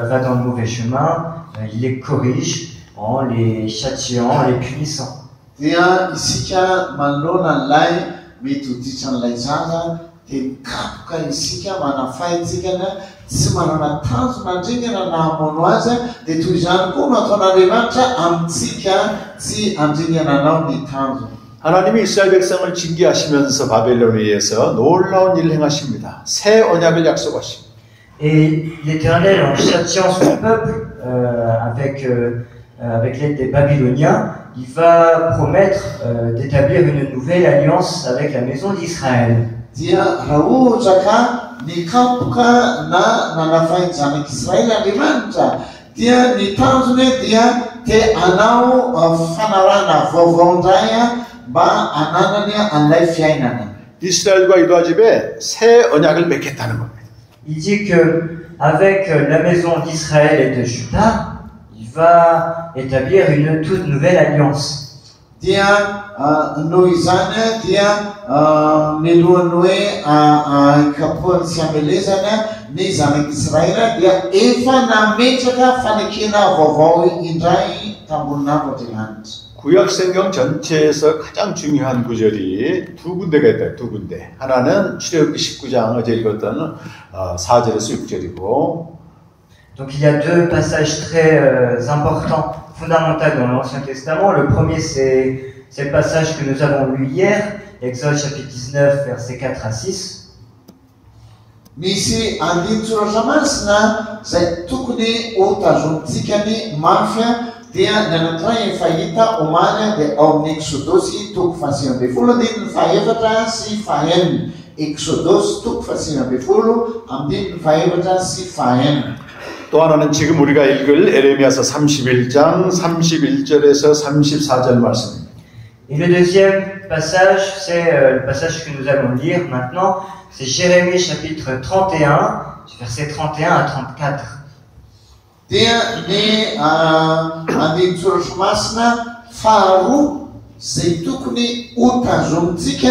va dans le mauvais chemin, il les corrige en les châtiant, en les punissant. Dia isika manoloana an'ilay mety hoditra an'ilay zaza dia mikapoka isika manafaitsika tsy manana tanjon'andringana na hamono azy dia toy izany koa no ataon'Andriamanitra amintsika tsy andringana anao ny tanjona. 하나님이 이스라엘 백성을 징계하시면서 바벨론에 의해서 놀라운 일을 행하십니다. 새 언약을 약속하십니다. Et l'Éternel, en châtiant son peuple avec l'aide des Babyloniens, il va promettre d'établir une nouvelle alliance avec la maison d'Israël. Dia raha ohatra ka nikapoka na nanafainy zanak'Israely Andriamanitra dia ny tanjony dia te hanao fanarahana vaovao indray mba hananany an'ilay fiainana. 이스라엘과 유다 집에 새 언약을 맺겠다는 겁니다. Il dit que avec la maison d'Israël et de Juda, il va établir une toute nouvelle alliance. Dia noho izany dia milohany hoe ikapohany sy hamelezana ny zanak'Israely dia efa nametraka fanekena vaovao indray tambonin'andro Andriamanitra. 구약 성경 전체에서 가장 중요한 구절이 두 군데가 있다. 두 군데. 하나는 출애굽기 19장 어제 읽었던 4절에서 6절이고. Donc il y a deux passages très importants, fondamentaux dans l'Ancien Testament. Le premier c'est le passage que nous avons lu hier, Exode chapitre 19 versets 4 à 6. Misy andin-tsoratra masina zay tokony ho tazontsika ny mafy dia ny anankiray efa hita omaly dia ao amin'ny Exodosy toko 5:10 dia ny fahaefatra sy fahaenina. Exodosy toko 5:10 amin'ny fahaefatra sy fahaenina. 또 하나는 지금 우리가 읽을 에레미야서 31장 31절에서 34절 말씀입니다. Et le deuxième passage, c'est le passage que nous allons lire maintenant, c'est Jérémie chapitre 31, versets 31 à 34. Dia ny andin-tsoratra masina faharoa zay tokony ho tazomitsika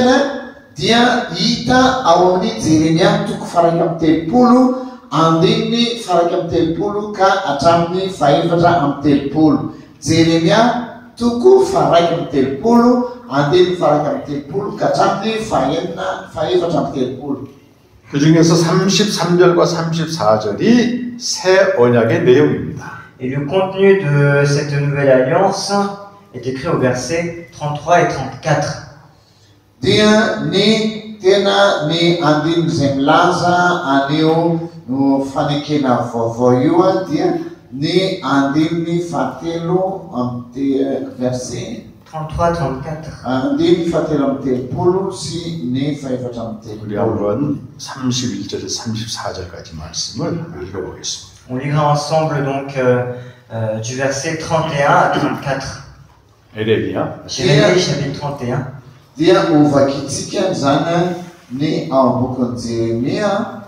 dia hita ao amin'ny Jeremia toko 1:30 andininy 1:30 ka hatramin'ny 2:30. Jeremia toko 1:30 andininy 1:30 ka hatramin'ny 2:30. 그 중에서 33절과 34절이 새 언약의 내용입니다. Et le contenu de cette nouvelle alliance est écrit au verset 33 et 34. Dia ny tena ny andiny izay milaza anio no fanekena vaovao io dia ny andininy 7 amin'ny verset 33-34. andininy 7:30 sy ny 2:30. 우리 한번 31절에서 34절까지 말씀을 읽어보겠습니다. On lira ensemble donc du verset 31 à 34. 에레미야 Jérémie chapitre 31. Dia hovakitsika zany ny ao am-bokin'i Jeremia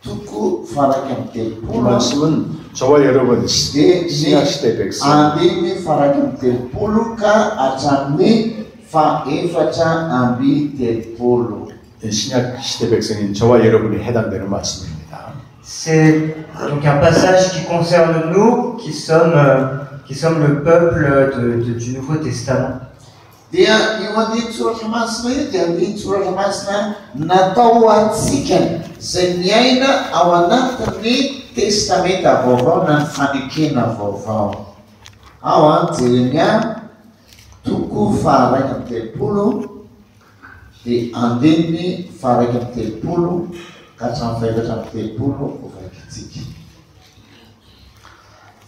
toko 1:30. 말씀은 저와 여러분 신약시대 백성 andininy 1:30 ka hatramin'ny 2:30. 신약시대 백성인 저와 여러분이 해당되는 말씀입니다. C'est donc un passage qui concerne nous, qui sommes le peuple du Nouveau Testament. Dia io andin-tsoratra masina io dia andin-tsoratra masina natao antsika zay miaina ao anatin'ny testamenta vaovao na ny fanekena vaovao. Ao Jeremia toko 1:30 dia andininy faraiky amin'ny telopolo ka hatramin'ny faefatra amin'ny telopolo ho vaikitsika.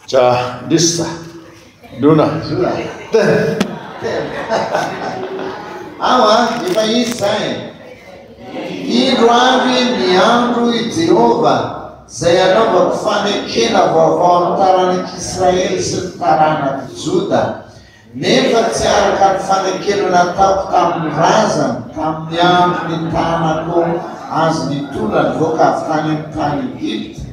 자, 리사, 누나, 네. Awa, efa izy zay. Indro avy ny andro i Jehova zay anaovako fanekena vaovao amin'ny taranak'Israely sy ny taranak'i Joda. Nefa tsy araka ny fanekena nataoko tamin'ny razany, tamin'ny andro ny tanako azy nitondra nivoaka avy tany amin'ny tany Egypte.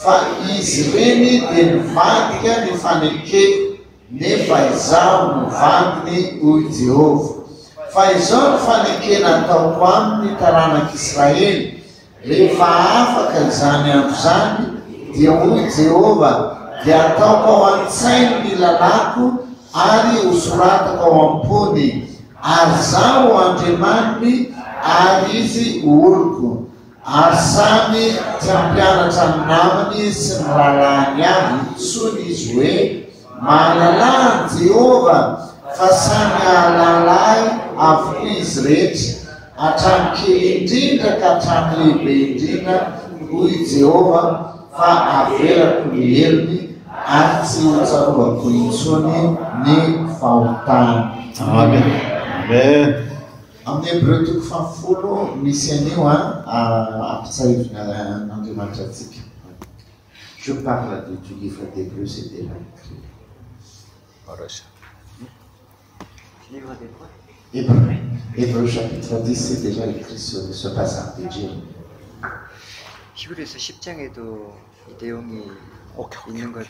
Fa izy reny dia nivadika ny fanekeko, nefa izaho nivadiny hoy Jehova. Fa izao ny fanekena ataoko aminy taranak'Israely, rehefa afaka izany andro zany, dia hoy Jehova, dia ataoko ao an-tsainy ny lalako ary hosoratako ao am-pony, ary zaho Andriamaniny ary izy oloko. Ary samy tsy hampianatra ny namany sy ny lalàny avy, tsony izy hoe mahalala Jehova, fa samy ahalalahy avokoa izy rehetra, hatramy kely indrindra ka hatramy lehibe indrindra, hoy Jehova, fa avelako ny helony ary tsy hotsarovako intsony ny fahotany. 아멘. 아멘. Amin'ny Hébreu toko fafolo misy anio ampitsahivina n'Andriamanitra antsika. Je parle du livre d'Hébreu, c'est déjà écrit. 알았어. Livre d'Hébreu. Hébreu. Hébreu chapitre 10, c'est déjà écrit sur ce passage de Dieu. 히브리서 10장에도 이 내용이 있는 걸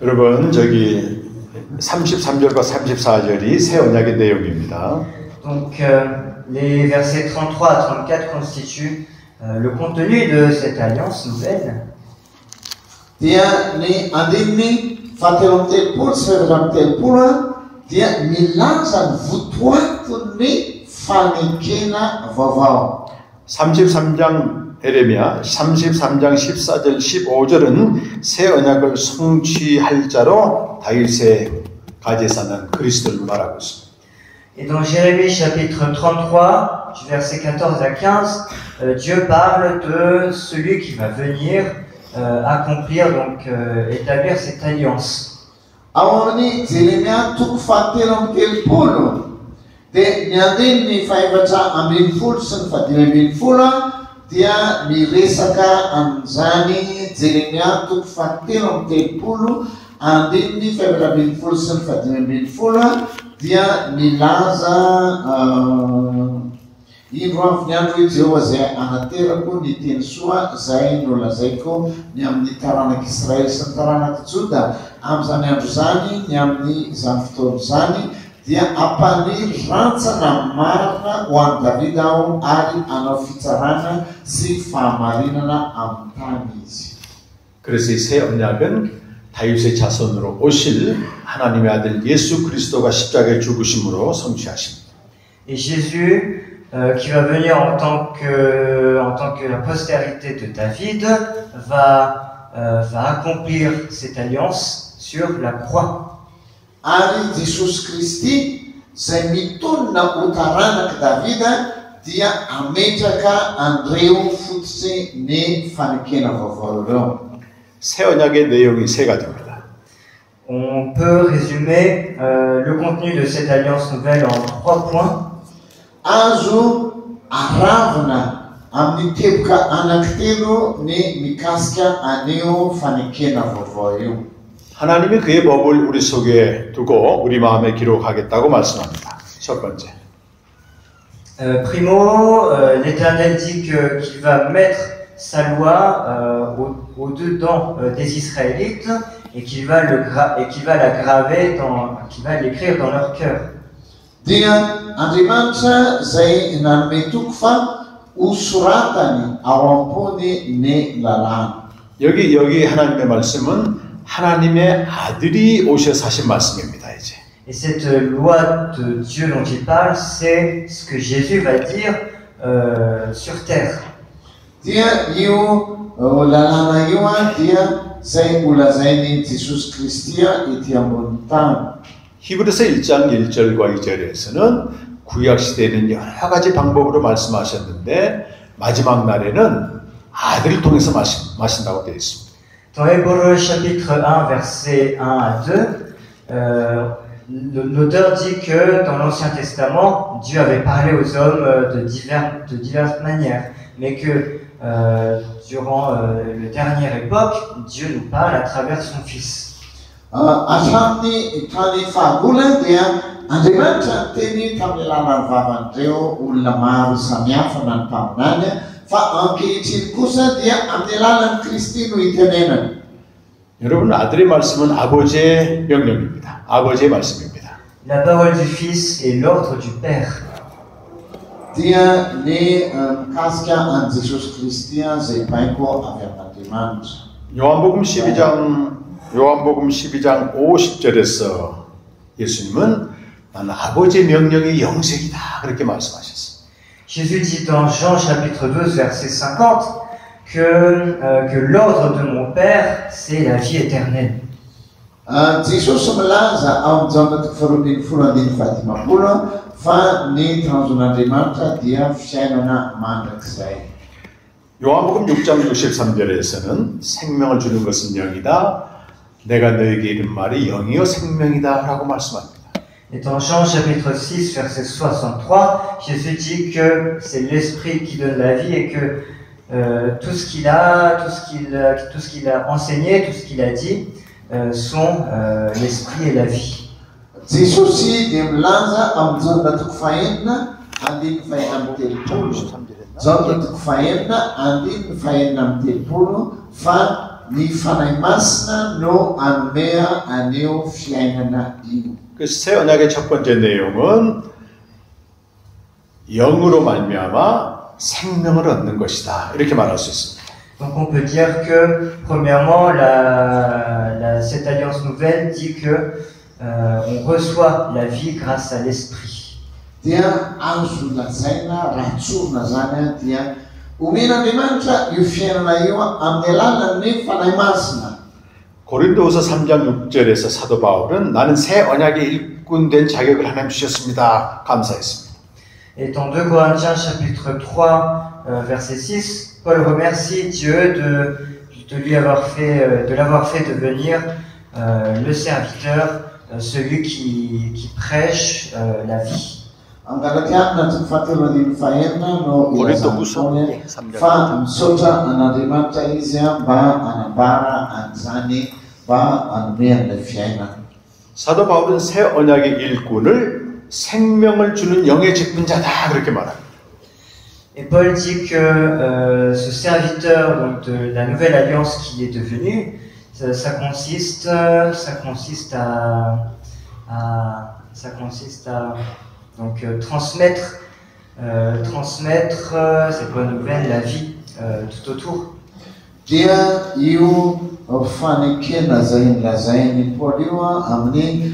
여러분, 저기 33절과 34절이 새 언약의 내용입니다. Donc les versets 33 à 34 constituent le contenu de cette alliance nouvelle. Dia ny andininy fahatelo amin'ny telopolo sy faefatra amin'ny telopolo dia milaza ny votoaton'ny fanekena vaovao. 33장 에레미야, 33장 14절 15절은 새 언약을 성취할 자로 다윗의 가지에 사는 그리스도를 말하고 있습니다. Et dans Jérémie chapitre 33, du verset 14 à 15, Dieu parle de celui qui va venir accomplir, donc établir cette alliance. Ao amin'ny Jeremia toko fahatelo amin'ny telopolo dia ny andininy faefatra ambin'ny folo sy ny fadimy ambin'ny folo dia miresaka amin'izany Jeremia toko fahatelo amin'ny telopolo andininy faefatra ambin'ny folo sy ny fadimy ambin'ny folo dia milaza indro avy ny andro Jehova zay anaterako ny teny soa zay nolazaiko ny amin'ny taranak'Israely sy ny taranak'i Joda. Amin'izany andro zany, ny amin'ny zany fotoana zany, dia ampaniry rantsana marina ho an'i Davida aho ary anao fitsarana sy fahamarinana amin'ny tany izy. 그래서 이 새 언약은 다윗의 자손으로 오실 하나님의 아들 예수 그리스도가 십자가에 죽으심으로 성취하십니다. Et Jésus, qui va venir en tant que la postérité de David, va accomplir cette alliance sur la croix. Ary Jesosy Kristy zay mitondra ho taranaka Davida dia ametraka an'ireo fototsy ny fanekena vaovao ireo. 새 언약의 내용이 세 가지입니다. On peut résumer le contenu de cette alliance nouvelle en 3 points. Azo aravina amin'ny teboka anankitelo ny mikasika anio fanekena vaovao io. 하나님이 그의 법을 우리 속에 두고 우리 마음에 기록하겠다고 말씀합니다. 첫 번째. Primo, l'Éternel dit qu'il va mettre sa loi au-dedans des Israélites et qu'il va la graver, qu'il va l'écrire dans leur cœur. Dia Andriamanitra zay nanome toko fa hosoratany ao am-pony ny lalàna. 여기 하나님의 말씀은 하나님의 아들이 오셔서 하신 말씀입니다. 이제. Et cette loi de Dieu dont il parle, c'est ce que Jésus va dire sur terre. Dia io lalàna io dia zay holazainy Jesosy Kristy ety ambony tany. 히브리서 1장 1절과 2절에서는 구약 시대에는 여러 가지 방법으로 말씀하셨는데 마지막 날에는 아들을 통해서 마신다고 되어 있습니다. Dans Hébreux chapitre 1, versets 1 à 2, l'auteur dit que dans l'Ancien Testament, Dieu avait parlé aux hommes de diverses manières, mais que durant la dernière époque, Dieu nous parle à travers son Fils. Hatramin'ny tany fahagola dia Andriamanitra teny tamin'ny alalan'ny vavandreo olona maro samihafa na ny mpaminany fa ankehitriny kosa dia amin'ny alalan'ny Kristy no itenenana. 여러분 아들의 말씀은 아버지의 명령입니다. 아버지의 말씀입니다. La parole du Fils est l'ordre du Père. Dia ny mikasika an Jesosy Kristy izay baiko avy amin'Andriamanitra. 요한복음 12장 50절에서 예수님은 나는 아버지의 명령이 영생이다 그렇게 말씀하셨어요. Jésus dit dans Jean chapitre 12 verset 50 que l'ordre de mon Père c'est la vie éternelle. Jesosy milaza ao amin'ny Jaona faharoapolo folo andiny fahadimapolo fa ny tanjon'Andriamanitra dia fiainana mandrakizay. 요한복음 6장 63절에서는 생명을 주는 것은 영이다. 내가 너에게 이른 말이 영이요 생명이다 라고 말씀합니다. Et dans Jean chapitre 6 verset 63, Jésus dit que c'est l'Esprit qui donne la vie et que tout ce qu'il a enseigné, tout ce qu'il a dit sont l'Esprit et la vie. Jesosy dia milaza amin'ny Jaona toko fahenina andiny fahenina amin'ny telopolo. Jaona toko fahenina andiny fahenina amin'ny telopolo fa ny fanahy masina no anomea aneo fiainana io. 그 새 언약의 첫 번째 내용은 영으로 말미암아 생명을 얻는 것이다. 이렇게 말할 수 있습니다. Donc on peut dire que premièrement cette alliance nouvelle dit que on reçoit la vie grâce à l'esprit. Dia azo lazaina raha tsorina zany dia omen'Andriamanitra io fiainana io amin'ny alalan'ny fanahy masina. 고린도후서 3장 6절에서 사도 바울은 나는 새 언약의 일꾼 된 자격을 하나님 주셨습니다. 감사했습니다. Et dans 2 Corinthiens chapitre 3 verset 6, Paul remercie Dieu de l'avoir fait devenir le serviteur, celui qui prêche la vie. Ang Galatiana toko fahatelo andiny fahenina no ilazany fa misaotra an'Andriamanitra izy mba anambara an'izany mba hanome an'ilay fiainana. 사도 바울은 새 언약의 일꾼을 생명을 주는 영의 직분자다 그렇게 말합니다. Et Paul dit que ce serviteur donc, de la nouvelle alliance qui est devenu, ça consiste à donc transmettre cette bonne nouvelle, la vie tout autour. Dia io fanekena zay nilazainy Paul io amin'ny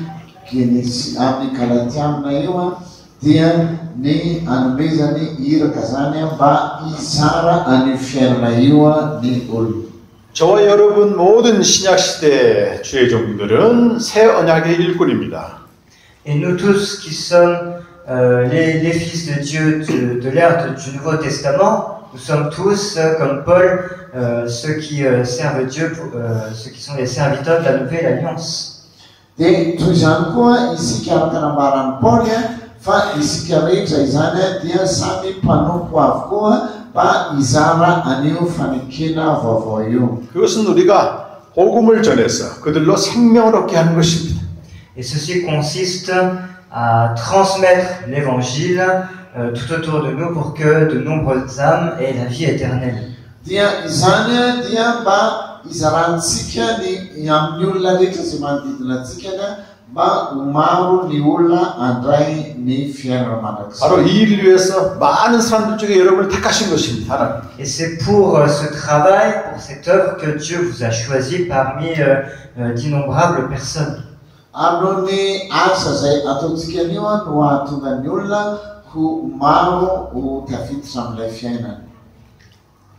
Galatiana io dia ny anomezany iraka zany mba hizara any fiainana io ny olona. 저와 여러분 모든 신약 시대 주의 종들은 새 언약의 일꾼입니다. Et nous tous qui sommes les fils de Dieu de l'ère du Nouveau Testament, nous sommes tous, comme Paul, ceux qui servent Dieu, ceux qui sont les serviteurs de la Nouvelle Alliance. Dia toy izany koa isika araka nambaran'ny Paul fa isika rehetra izany dia samy mpanompo avokoa mba hizara anio fanekena vaovao io. 그것은 우리가 복음을 전해서 그들로 생명을 얻게 하는 것입니다. Et ceci consiste à transmettre l'évangile tout autour de nous pour que de nombreuses âmes aient la vie éternelle. Dia izany dia mba hizarantsika ny amin'ny olona rehetra izay manodidina antsika mba ho maro ny olona handray ny fiainana mandrakizay. 바로 이 일을 위해서 많은 사람들 중에 여러분을 택하신 것입니다. 하나님. Et c'est pour ce travail, pour cette œuvre que Dieu vous a choisi parmi d'innombrables personnes. Ary ny asa izay ataontsika anio no hahatonga ny olona ho maro ho tafiditra amin'ilay fiainana.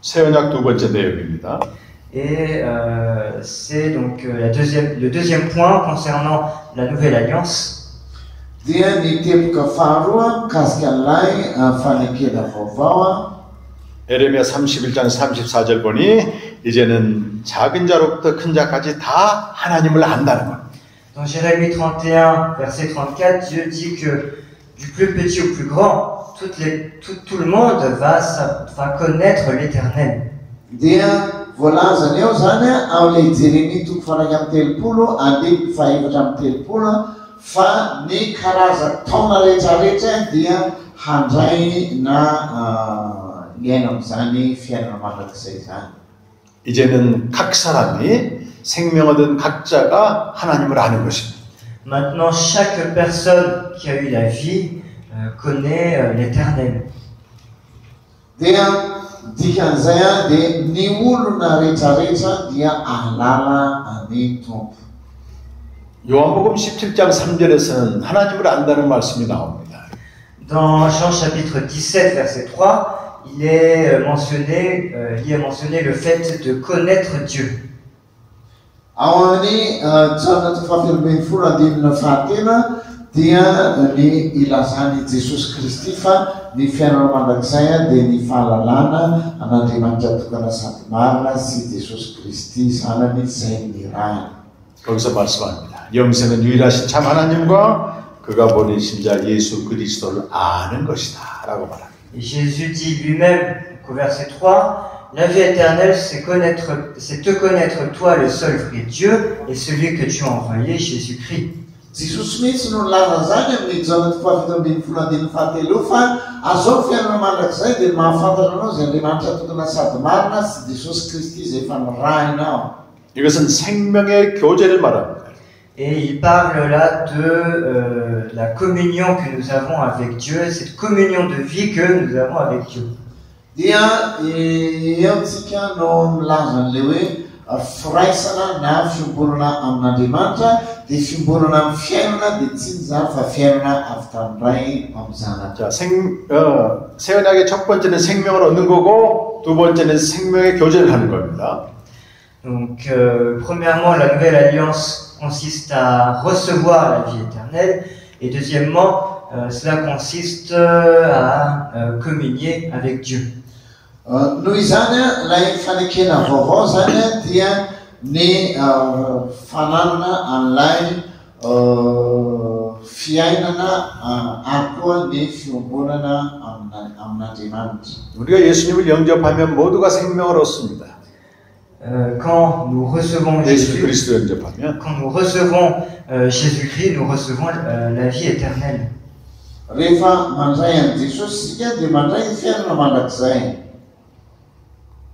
새 언약 두 번째 내용입니다. Et c'est donc le deuxième point concernant la nouvelle alliance. dia ny teboka faharoa mikasika an'ilay fanekena vaovao 에레미야 31장 34절 보니 이제는 작은 자로부터 큰 자까지 다 하나님을 안다는 것. Dans Jérémie 31, verset 34, Dieu dit que du plus petit au plus grand, tout le monde va connaître l'Éternel. dia voalazany eo zany ao le Jeremia toko faraika amin'ny telopolo andimy fahaefatra amin'ny telopolo fa ny karaza taona rehetrarehetra dia handray na iaina amin'izany fiainana mandrakizay zany. 이제는 각 사람이 생명 얻은 각자가 하나님을 아는 것입니다. Maintenant, chaque personne qui a eu la vie connaît l'Éternel. dia dikan'izay dia ny olona rehetrarehetra dia ahalala ny tompo. 요한복음 17장 3절에서는 하나님을 안다는 말씀이 나옵니다. Dans Jean chapitre 17, verset 3, il est mentionné le fait de connaître Dieu. ao amin'ny trana fahafelomben'ny folo andinina fahatena dia ny ilazany Jesosy Kristy fa ny fiainana mandrakizay dia ny fahalalana an'Andriamanitra tokana sady marina sy Jesosy Kristy zanany izay ny rahany. 거기서 말씀합니다. 영생은 유일하신 참 하나님과 그가 보내신 자 예수 그리스도를 아는 것이다 라고 말합니다. Et Jésus dit lui-même au verset 3, la vie éternelle c'est te connaître toi le seul vrai Dieu et celui que tu as envoyé, Jésus-Christ. Jesosy mihitsy no nilaza zany amin'ny jana fafito ambin'ny folo andininy fahatelo fa azao fiainana mandrakizay dia mahafantatra anao zay Andriamanitra tokana sady marina sy Jesosy Kristy izay efa nirahina. 이것은 생명의 교제를 말합니다. Et il parle là de la communion que nous avons avec Dieu, cette communion de vie que nous avons avec Dieu. dia eotsika no milaza an'ilay hoe firaisana na fiomborana amin'Andriamanitra dia fiomborana amin'ny fiainana dia tsy nizany fa fiainana avy tamin'ray amin'izany. 자, 새 언약의 첫 번째는 생명을 얻는 거고 두 번째는 생명의 교제를 하는 겁니다. Donc, premièrement, la nouvelle alliance consiste à recevoir la vie éternelle, et deuxièmement, cela consiste à communier avec Dieu. Noho izany ilay fanekena vaovao zany dia ny fananana an'ilay fiainana ary koa ny fiomborana amin'Andriamanitra. 우리가 예수님을 영접하면 모두가 생명을 얻습니다. Quand nous recevons 예수 Jésus, 그리스도 영접하면 quand nous recevons Jésus-Christ, nous recevons la vie éternelle. rehefa mandray an' Jesosy sika dia mandray ny fiainana mandrakizay.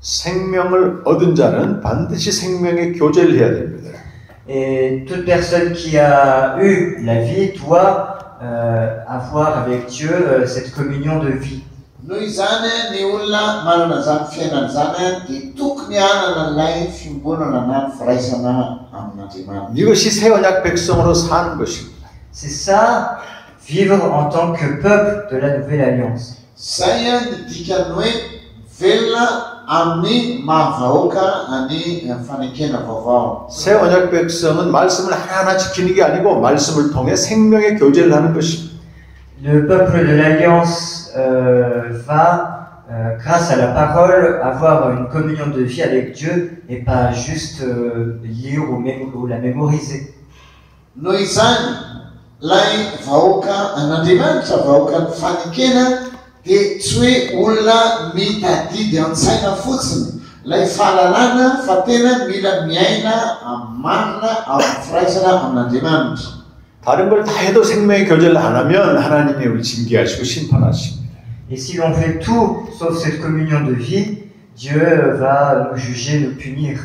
생명을 얻은 자는 반드시 생명의 교제를 해야 됩니다. Et toute personne qui a eu la vie doit avoir avec Dieu cette communion de vie. noho izany ny olona manana zany fiainana zany dia tokony hanana ilay fiomborana na firaisana amin'Andriamanitra. 이것이 새 언약 백성으로 사는 것입니다. C'est ça, vivre en tant que peuple de la nouvelle alliance. Zay ny dikany hoe velona amin'ny mahavahoaka ny fanekena vaovao. 새 언약 백성은 말씀을 하나하나 지키는 게 아니고 말씀을 통해 생명의 교제를 하는 것입니다. Le peuple de l'alliance va, grâce à la parole, avoir une communion de vie avec Dieu et pas juste lire ou la mémoriser. noho izany ilay vahoaka an'Andriamanitra vahoaka ny fanekena dia tsy hoe olona mitadidy an-tsaina fotsiny ilay fahalalana fa tena mila miaina marina amin'ny firaisana amin'Andriamanitra. 다른 걸 다 해도 생명의 교제를 안 하면 하나님이 우리 징계하시고 심판하십니다. Et si l'on fait tout sauf cette communion de vie, Dieu va nous juger, nous punir.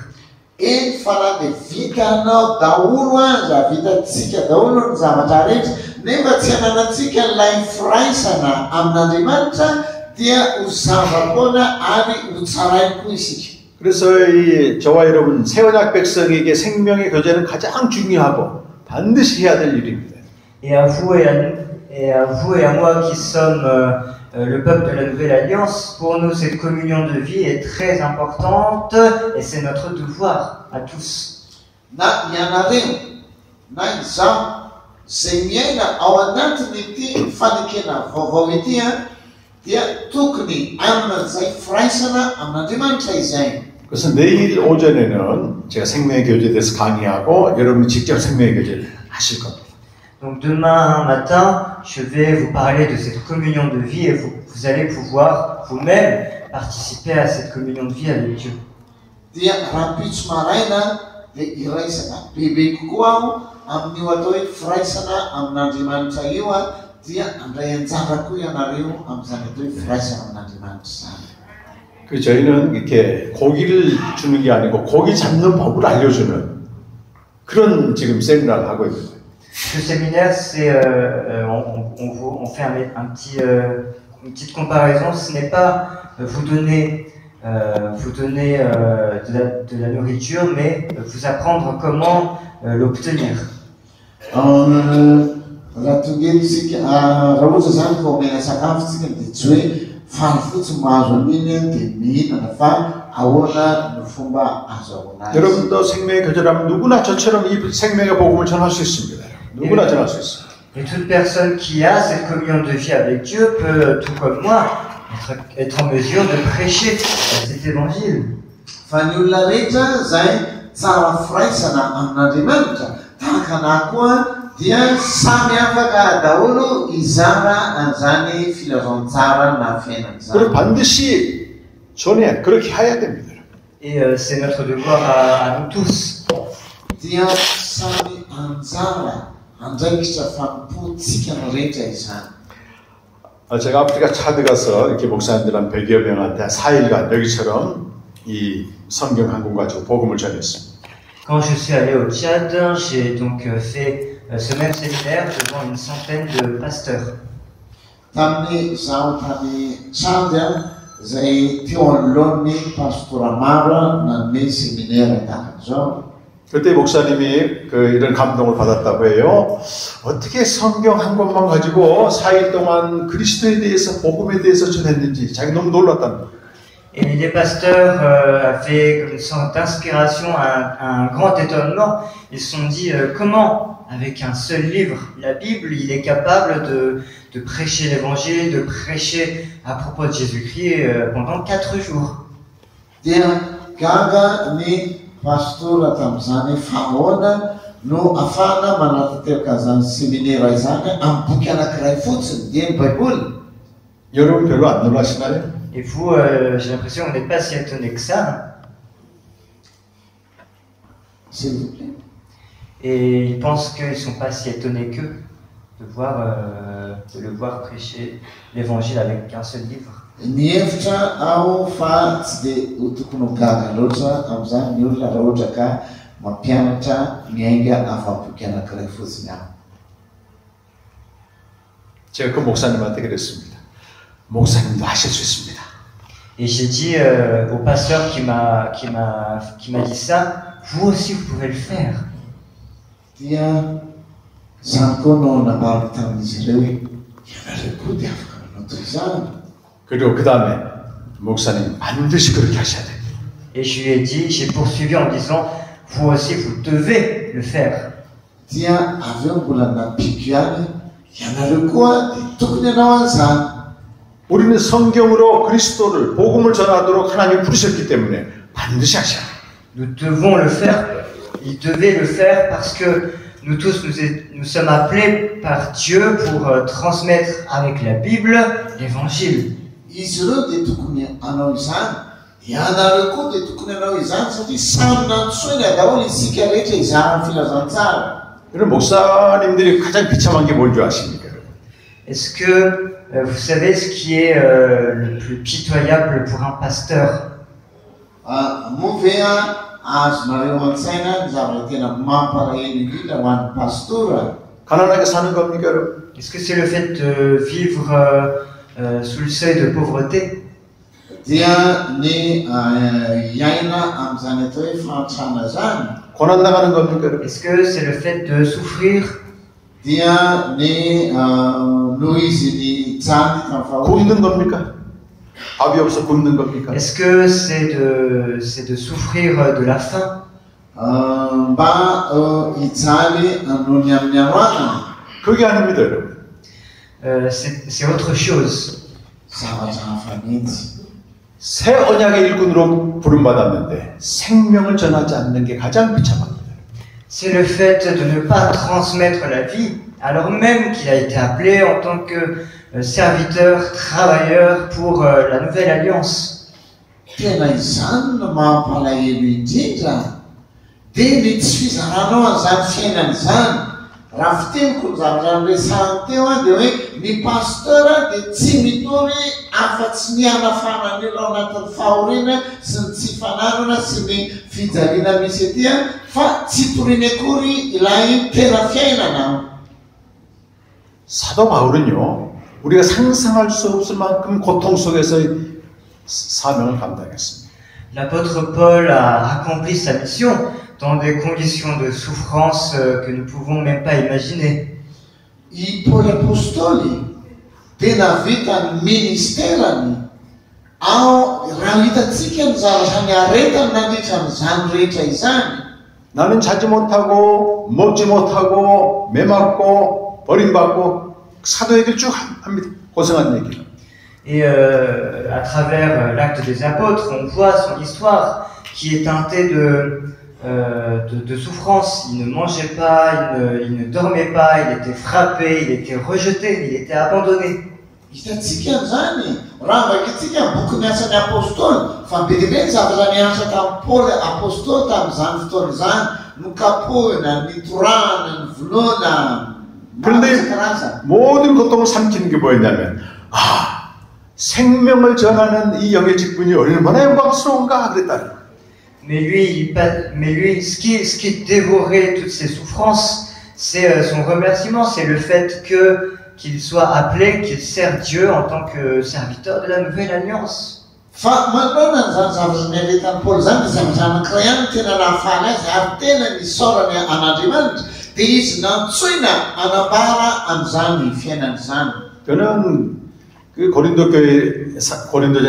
eny fa na dia vitanao daholo aza vitantsika daholo ny zavatra rehetra nefa tsy hananantsika ilay firaisana amin'Andriamanitra dia ho zava-poana ary ho tsarainy koa isika. 그래서 저와 여러분 새 언약 백성에게 생명의 교제는 가장 중요하고 반드시 해야 될 일입니다. Et à vous et à moi qui sommes le peuple de la nouvelle alliance, pour nous cette communion de vie est très importante et c'est notre devoir à tous. na ianareo na izaho zay miaina ao anatin'ity fanekena vaovao ity dia tokony amin'izay firaisana amin'Andriamanitra izay. 그래서 내일 오전에는 제가 생명의 교제에 대해서 강의하고 여러분이 직접 생명의 교제를 하실 겁니다. Donc demain matin, je vais vous parler de cette communion de vie et vous allez pouvoir vous-même participer à cette communion de vie avec Dieu. Dia rampitso maraina dia iraisana bebe kokoa aho amin'io atao hoe firaisana amin'Andriamanitra io dia andray anjara koa ianareo amin'izany atao hoe firaisana amin'Andriamanitra zany. 그 저희는 이렇게 고기를 주는 게 아니고 고기 잡는 법을 알려주는 그런 지금 세미나를 하고 있는 거예요. Ce séminaire, c'est on fait une petite comparaison. Ce n'est pas vous donner de la nourriture, mais vous apprendre comment l'obtenir. Rahatongely isika raha ohatra zany ka omena sakafo tsika dia tsy hoe faly fotsiny mahazo an'iny dia mihinana fa ahoana no fomba azahoana azy. 여러분도 생명의 교제를 하면 누구나 저처럼 이 생명의 복음을 전할 수 있습니다. 누구나 전할 수 있어요. Et toute personne qui a cette communion de vie avec Dieu peut, tout comme moi, être en mesure de prêcher cet évangile. Fa ny olona rehetra zay tsara firaisana amin'Andriamanitra tahaka anahy koa dia samy afaka daholo izara an'izany filazantsara na fiainan'izany. 그럼 반드시 전해 그렇게 해야 됩니다. Et c'est notre devoir à nous tous. Dia samy anjara andraikitra fampotsika ny rehetra izany. 제가 아프리카 차드 가서 이렇게 목사님들 한 100여 명한테 4일간 여기처럼 이 성경 한 권 가지고 복음을 전했습니다. Quand je suis allé au Tchad, j'ai donc fait ce même séminaire devant une centaine de pasteurs. Tamin'ny zaho tany Tchad zay teo anoloan'ny pastora maro nanome séminaire tahak'izao. 그때 목사님이 이런 감동을 받았다고 해요. 어떻게 성경 한 권만 가지고 4일 동안 그리스도에 대해서 복음에 대해서 전했는지 자기 너무 놀랐다는 거예요. Et les pasteurs avaient une sorte d'inspiration, un grand étonnement. Ils se sont dit comment, avec un seul livre, la Bible, il est capable de prêcher l'évangile, de prêcher à propos de Jésus-Christ pendant 4 jours. Pastora tamin'izany fahoana no afahana manatanteraka zany séminaire izany amin'ny boky anankiray fotsiny dia ny Baiboly. 여러분 별로 안 놀라시나요? Et vous, j'ai l'impression qu'on n'est pas si étonné que ça. S'il vous plaît. Et ils pensent qu'ils ne sont pas si étonnés qu'eux de le voir prêcher l'évangile avec qu'un seul livre. Ny hevitra aho fa tsy dia tokony ho gaga loatra amin'izany ny olona raha ohatra ka mampianatra miainga afa-boky anankiray fotsiny aho. 제가 그 목사님한테 그랬습니다. 목사님도 하실 수 있습니다. Et j'ai dit au pasteur qui m'a dit ça, vous aussi vous pouvez le faire. Dia zany koa no namaro tamin'izy ireo ianareo koa dia afaka manao toy izany. 그리고 그 다음에 목사님 반드시 그렇게 하셔야 됩니다. Et je lui ai dit, j'ai poursuivi en disant, vous aussi vous devez le faire. Dia avy eo mbola nampiko ihany ianareo koa dia tokony ianao an'izany. 우리는 성경으로 그리스도를 복음을 전하도록 하나님이 부르셨기 때문에 반드시 하셔야 돼요. Nous devons le faire. Il devait le faire parce que nous tous nous sommes appelés par Dieu pour transmettre avec la Bible l'évangile. Izy ireo dia tokony hanao izany, ianareo koa dia tokony hanao izany satria samy nantsoina daholo isika rehetra izarany filazantsara. 이런 목사님들이 가장 비참한 게 뭔 줄 아십니까? Est-ce que vous savez ce qui est le plus pitoyable pour un pasteur? Movea azonareo an-tsaina ny zavatra tena mampalahelo indrindra ho an'ny pastora. 가난하게 사는 겁니까, 여러분? Est-ce que c'est le fait de vivre sous le seuil de pauvreté? Dia ny iaina amin'izany atao hoe fantrana zany. 고난 당하는 겁니까, 여러분? Est-ce que c'est le fait de souffrir? Dia ny noho izy ny jany tamin'ny 굶는 겁니까? 밥이 없어 굶는 겁니까? Est-ce que c'est de souffrir de la faim? mba hijaly noho ny amin'ny aroana. 그게 아닙니다, 여러분. C'est autre chose. zavatra hafa mihitsy. 새 언약의 일꾼으로 부름받았는데 생명을 전하지 않는 게 가장 비참합니다. C'est le fait de ne pas transmettre la vie, alors même qu'il a été appelé en tant que serviteur, travailleur pour la nouvelle alliance. Tena izany no mampalahelo indrindra. Dia ny tsy fizaranao an'izany fiainana izany. Raha fiteniko zavatra niresahany teo dia hoe ny pasteur dia tsy mitory afa-tsy ny anafana ny ao anatin'ny fahoriana sy ny tsy fananana sy ny fijaliana misy etỳ fa tsy toriany akory ilay tena fiainana. 사도 바울은요, 우리가 상상할 수 없을 만큼 고통 속에서 사명을 감당했습니다. L'apôtre Paul a accompli sa mission dans des conditions de souffrance que nous ne pouvons même pas imaginer. I Paoly apôstôly tena vita ny ministerany ao raha hitantsika ny zavatra ny aretany nandritra n'izany rehetra izany. 나는 자지 못하고 먹지 못하고 매맞고 버림받고 사도에게 쭉 합니다. 고생한 얘기를. Et à travers l'acte des apôtres, on voit son histoire qui est teintée de souffrance. Il ne mangeait pas, il ne dormait pas, il était frappé, il était rejeté, il était abandonné. Hitantsika an'izany raha vakitsika boky ny asan'ny apôstôly fa be dia be ny zavatra niasa tamin'ny Paoly apôstôly tamin'izany fotoana izany, nokapohina, nitorahana, ny voloana. 그런데 모든 고통을 삼키는 게 뭐였냐면 생명을 전하는 이 영의 직분이 얼마나 영광스러운가 그랬다. Mais lui, ce qui dévorait toutes ces souffrances, c'est son remerciement, c'est le fait qu'il soit appelé, qu'il sert Dieu en tant que serviteur de la nouvelle alliance. Fa manoloana n'izany zavatra niaretan'ny Paoly zany dia zavatra anankiray ihany tena nahafaly azy ary tena nisaorany an'Andriamanitra dia izy nantsoina anambara amin'izany fiainana izany. 저는 그 고린도전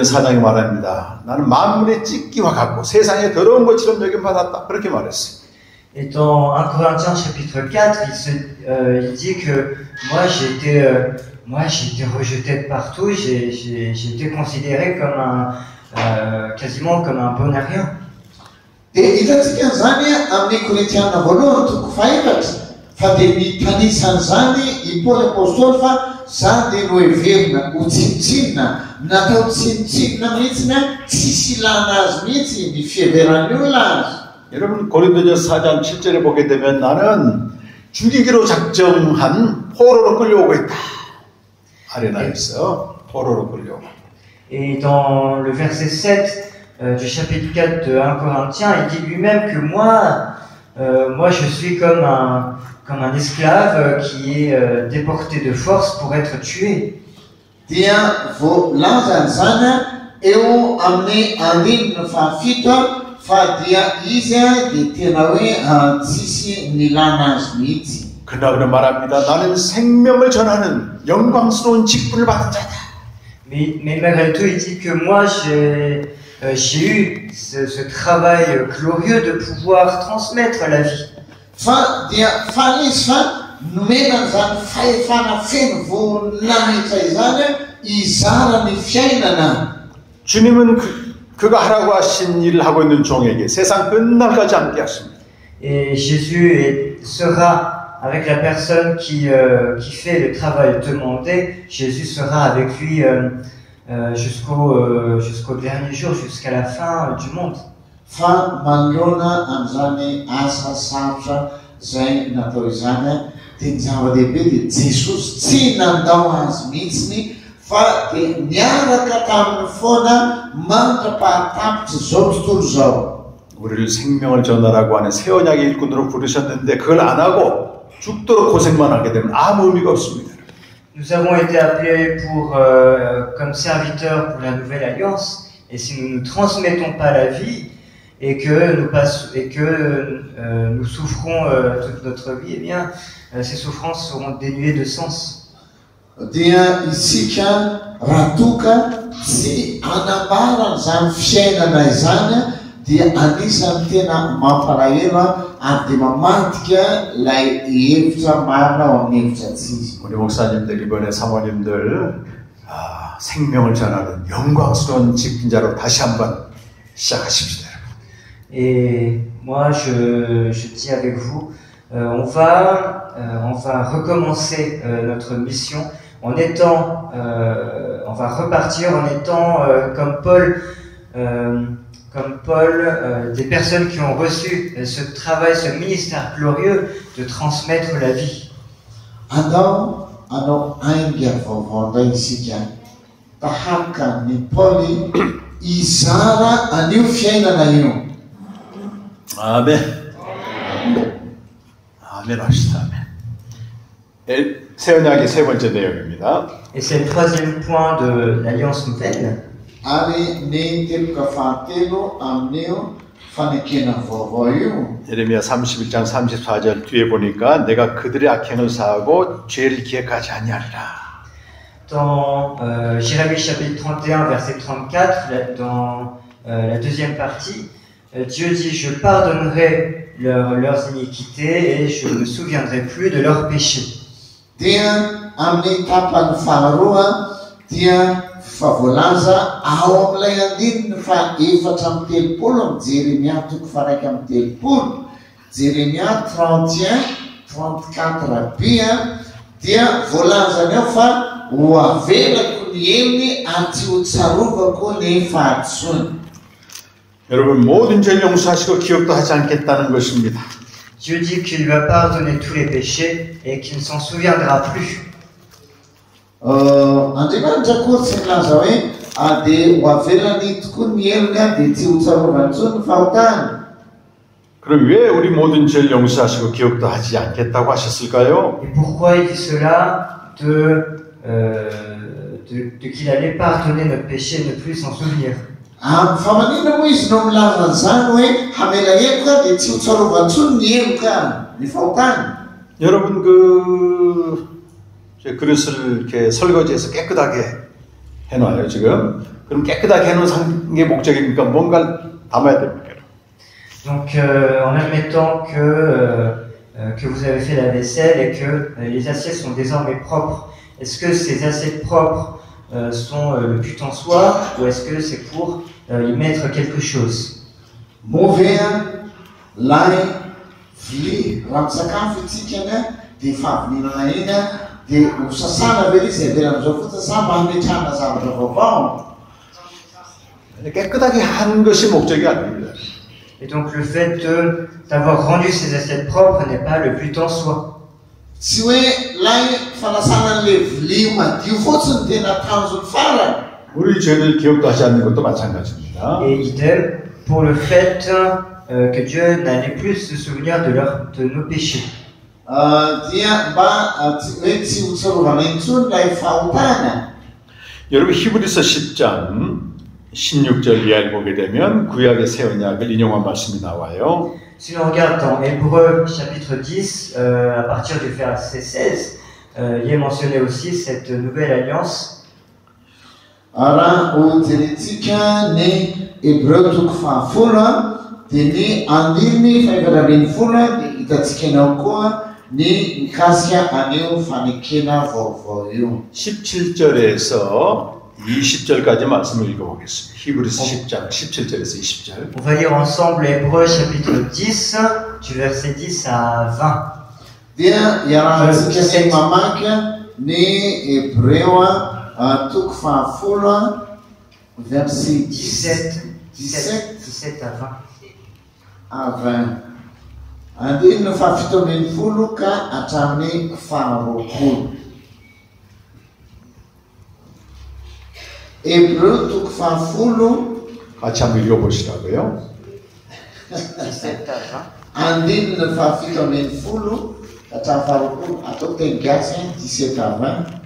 4장에 말합니다. 나는 만물의 찢기와 같고 세상의 더러운 것처럼 여김받았다. 그렇게 말했어요. Et dans 1 Corinthiens chapitre 4, il dit que moi j'ai été rejeté de partout, j'ai été considéré comme quasiment comme un bon à rien. Dia hitantsika an'izany amin'ny Korintiana voalohany toko faefatra fa dia nitanisany i Paoly apôstôly fa za dia noheverina ho tsinotsinona, natao tsinotsinona mihitsiny tsisy ilana azy mihitsy ny fiheveran'ny olona azy. 여러분 고린도전 4장 7절에 보게 되면 나는 죽이기로 작정한 포로로 끌려오고 있다. 아레나에서 포로로 끌려오고. Et dans le verset 7 du chapitre 4 de 1 Corinthiens, il dit lui-même que moi je suis comme un esclave qui est déporté de force pour être tué. Dia voalaza an'izany eo amin'ny andininy fahafito fa dia izy dia tena hoe tsisy nilana azy mihitsy. 그러나 그는 말합니다. 나는 생명을 전하는 영광스러운 직분을 받은 자다. Mais malgré tout, il dit que moi j'ai eu ce travail glorieux de pouvoir transmettre la vie. Fa dia faly izy fa nomena an'izany fahefana feno voninahitra izany izara ny fiainana. 주님은 그가 하라고 하신 일을 하고 있는 종에게 세상 끝날까지 함께 하십니다. Et Jésus sera avec la personne qui fait le travail demandé. Jésus sera avec lui jusqu'au dernier jour, jusqu'à la fin du monde. Fa manoloana amin'izany asa sarotra izay natao izany dia ny zava-dehibe dia Jesosy tsy nandao azy mihitsiny fa dia niaraka tamin'ny foana mandrapahatapitra izao tontolo izao. 우리를 생명을 전하라고 하는 새 언약의 일꾼으로 부르셨는데 그걸 안 하고 죽도록 고생만 하게 되면 아무 의미가 없습니다. Nous avons été appelés comme serviteurs pour la nouvelle alliance, et si nous ne transmettons pas la vie et que nous souffrons toute notre vie, eh bien, ces souffrances seront dénuées de sens. Dia isika raha toka tsy anambara izany fiainana izany dia anisan'ny tena mampalahelo ary dia mamadika ilay hevitra marina ao amin'ny hevitra tsy izy. 우리 목사님들 이번에 사모님들 생명을 전하는 영광스러운 직분자로 다시 한번 시작하십시다. Et moi, je dis avec vous, on va recommencer notre mission en étant, on va repartir en étant comme Paul, des personnes qui ont reçu ce travail, ce ministère glorieux de transmettre la vie. Anao ainga vaovao isika tahaka ny Paoly izara anio fiainana io. 아멘. 아멘 합시다. 아멘. 새 언약의 세 번째 내용입니다. Et c'est le troisième point de l'Alliance nouvelle. Ary ny teloka fahatelo amin'io fanekena vaovao io. 예레미야 31장 34절 뒤에 보니까 내가 그들의 악행을 사하고 죄를 기억하지 아니하리라. Dans Jérémie chapitre 31 verset 34, dans la deuxième partie, Dieu dit: je pardonnerai leurs iniquités et je ne me souviendrai plus de leurs péchés. Dia amin'ny tapany faharoa dia favoalaza ao amin'ilay andininy fa 4:30 amin'ny Jeremia toko faraiky amin'ny 30. Jeremia 31:34b dia voalazany ao fa ho avelako ny heviny ary tsy ho tsarovako ny fahatsoany. 여러분 모든 죄를 용서하시고 기억도 하지 않겠다는 것입니다. Dieu dit qu'il va pardonner tous les péchés et qu'il ne s'en souviendra plus. Andriamanitra koa tsy milaza hoe dia ho avelany tokoa ny heliny dia tsy ho tsarovany intsony ny fahotany. 그럼 왜 우리 모든 죄를 용서하시고 기억도 하지 않겠다고 하셨을까요? Et pourquoi il dit cela qu'il allait pardonner notre péché et ne plus s'en souvenir? Fa maninona moa izy no milaza an'izany hoe hamela heloka dia tsy ho tsarovany intsony ny heloka ny fahotany. 여러분 그릇을 이렇게 설거지해서 깨끗하게 해놔요 지금. 그럼 깨끗하게 해놓은 게 목적이니까 뭔가를 담아야 됩니까? Donc en admettant que vous avez fait la vaisselle et que les assiettes sont désormais propres, est-ce que ces assiettes propres sont le but en soi ou est-ce que c'est pour y mettre quelque chose? Movea lay vili raha misakafo itsika dia fahavininana iny dia ho sasana ve izy avela amin'izao fotsiny sa mba hametrahana zavatra vaovao. 깨끗하게 하는 것이 목적이 아닙니다. Et donc le fait d'avoir rendu ces assiettes propres n'est pas le but en soi. Tsy hoe lay fanasana le vilia madio fotsiny tena tanjony farany. 우리 죄를 기억도 하지 않는 것도 마찬가지입니다. Et idem pour le fait que Dieu n'allait plus se souvenir de nos péchés. Dia mba hoe tsy ho tsarovana intsony lay fahotana. 여러분 히브리서 10장 16절 이하를 보게 되면 구약의 새 언약을 인용한 말씀이 나와요. Si l'on regarde dans Hébreux chapitre 10, à partir du verset 16, il est mentionné aussi cette nouvelle alliance. Raha hojerentsika ny Hébreux toko fahafolo dia ny andininy fahaefatra folo dia hitantsika enao koa ny mikasika anio fanekena vaovao io. 17절에서 20절까지 말씀을 읽어보겠습니다. 히브리서 10장 17절에서 20절. On va lire ensemble Hébreux chapitre 10, du verset 10 à 20. Dia iarahantsika ny mamaky ny Hébreux toko fahafolo verset 17 à 20. Andininy fahafito ambin'ny folo ka hatramin'ny faharoapolo. Hébreux toko fahafolo 같이 한번 읽어보시라고요. 17 à 20. Andininy fahafito ambin'ny folo ka hatramin'ny faharoapolo. Ataoko teny gasy 17 à 20.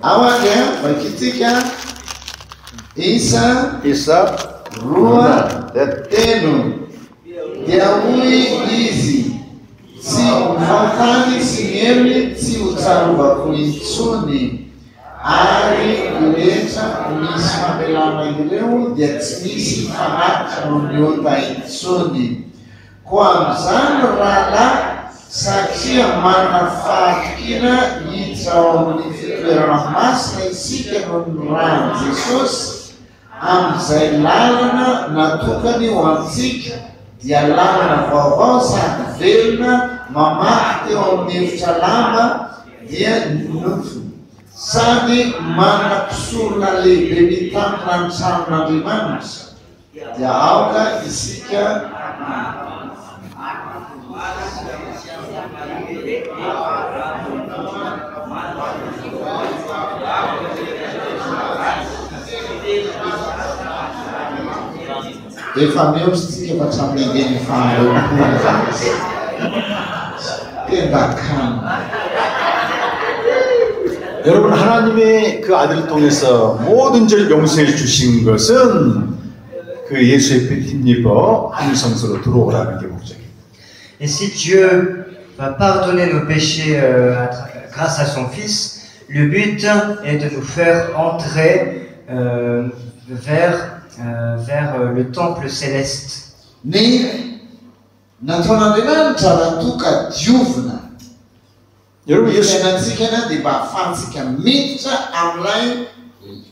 Awaga bakitsika isa roa telo dia hoy izy tsy fahotany sy ny heviny tsy ho tsarovako miota intsony. Koa amin'izany rahalahy satria manafatikina hiditra ao amin'ny fitoerana masina isika noho ny rany Jesosy amin'izay lalana natokany ho antsika dia lalana vaovao sady velona mamaky teo amin'ny hevitra lamba dia nofo sady manam-pisorona lehibe mitambona ny tranon'Andriamanitra dia aoka isika efa miositsika fa traminengeny faharoapolo tendakana. 여러분 하나님의 그 아들을 통해서 모든 죄를 용서해 주신 것은 그 예수의 피 힘입어 한 성소로 들어오라는 게 목적이에요. Et si Dieu va pardonner nos péchés grâce à son Fils, le but est de nous faire entrer vers le temple céleste. Ny nataon'Andriamanitra rantoka diovina 여러분 예수 fiainantsika dia mba ahafahantsika miditra amin'ilay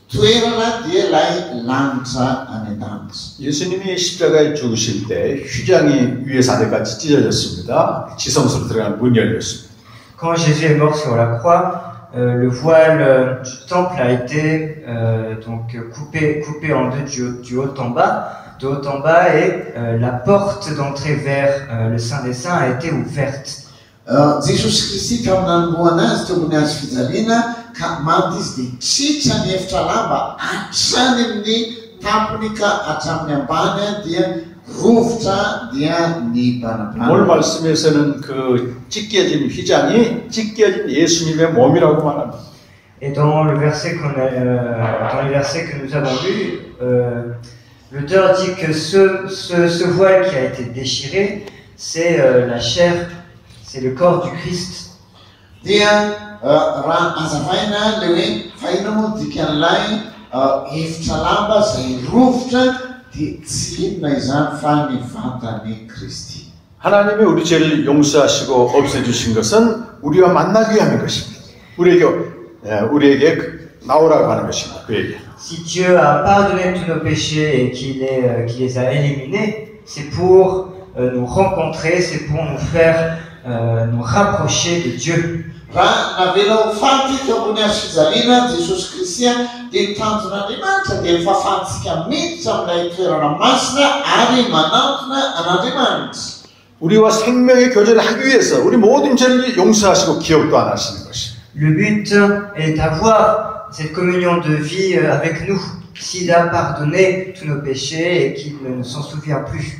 toerana dia ilay lanitra any an-danitra. 예수님이 십자가에 죽으실 때 휘장이 위에서 아래까지 찢어졌습니다. 지성소로 들어가는 문이 열렸습니다. Quand Jésus est mort sur la croix, le voile du temple a été donc coupé en deux du haut en bas, et la porte d'entrée vers le Saint des Saints a été ouverte. Jesosy Kristy tamin'anomboana azy teo amin'ny azo fijaliana ka maty izy dia tritra ny efitra lamba hatrany amin'ny tampony ka hatramin'ny ambany dia rovitra dia ny 오늘 banabana. 말씀에서는 그 찢겨진 휘장이 찢겨진 예수님의 몸이라고 말합니다. Et dans le verset dans les versets que nous avons lus, l'auteur dit que ce voile qui a été déchiré, c'est la chair, c'est le corps du Christ. Dia raha azavaina le hoe fahina moa dikan'ilay efitra lamba izay rovitra dia tsy inona izany fa ny vatany Kristy. 하나님이 우리 죄를 용서하시고 없애주신 것은 우리와 만나게 하는 것입니다. 우리에게 나오라고 하는 것입니다. 그에게. Si Dieu a pardonné tous nos péchés et qu'il les a éliminés, c'est pour nous rencontrer, c'est pour nous faire nous rapprocher de Dieu. Raha navela ho faty teo ambony azo fijaliana Jesosy Kristy dia nitanjon'Andriamanitra dia mifahafantsika miditra amin'ilay toerana masina ary manantona an'Andriamanitra. 우리와 생명의 교제를 하기 위해서 우리 모든 죄를 용서하시고 기억도 안 하시는 것입니다. Le but est d'avoir cette communion de vie avec nous, s'il a pardonné tous nos péchés et qu'il ne s'en souvient plus.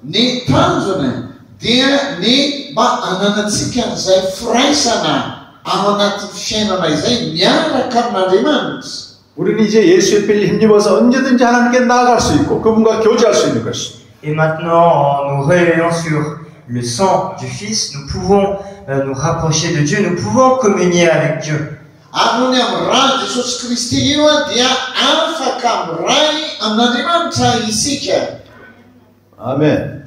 Ny tanjona dia ny mba ananantsika izay firaisana ao anaty fiainana izay miaraka amin'Andriamanitra. 우리는 이제 예수의 피를 힘입어서 언제든지 하나님께 나아갈 수 있고 그분과 교제할 수 있는 것입니다. Et maintenant, en nous relayant sur le sang du Fils, nous pouvons nous rapprocher de Dieu, nous pouvons communier avec Dieu. Ary ny amin'ny rà Jesosy Kristy io dia afaka miray amin'Andriamanitra isika. 아멘.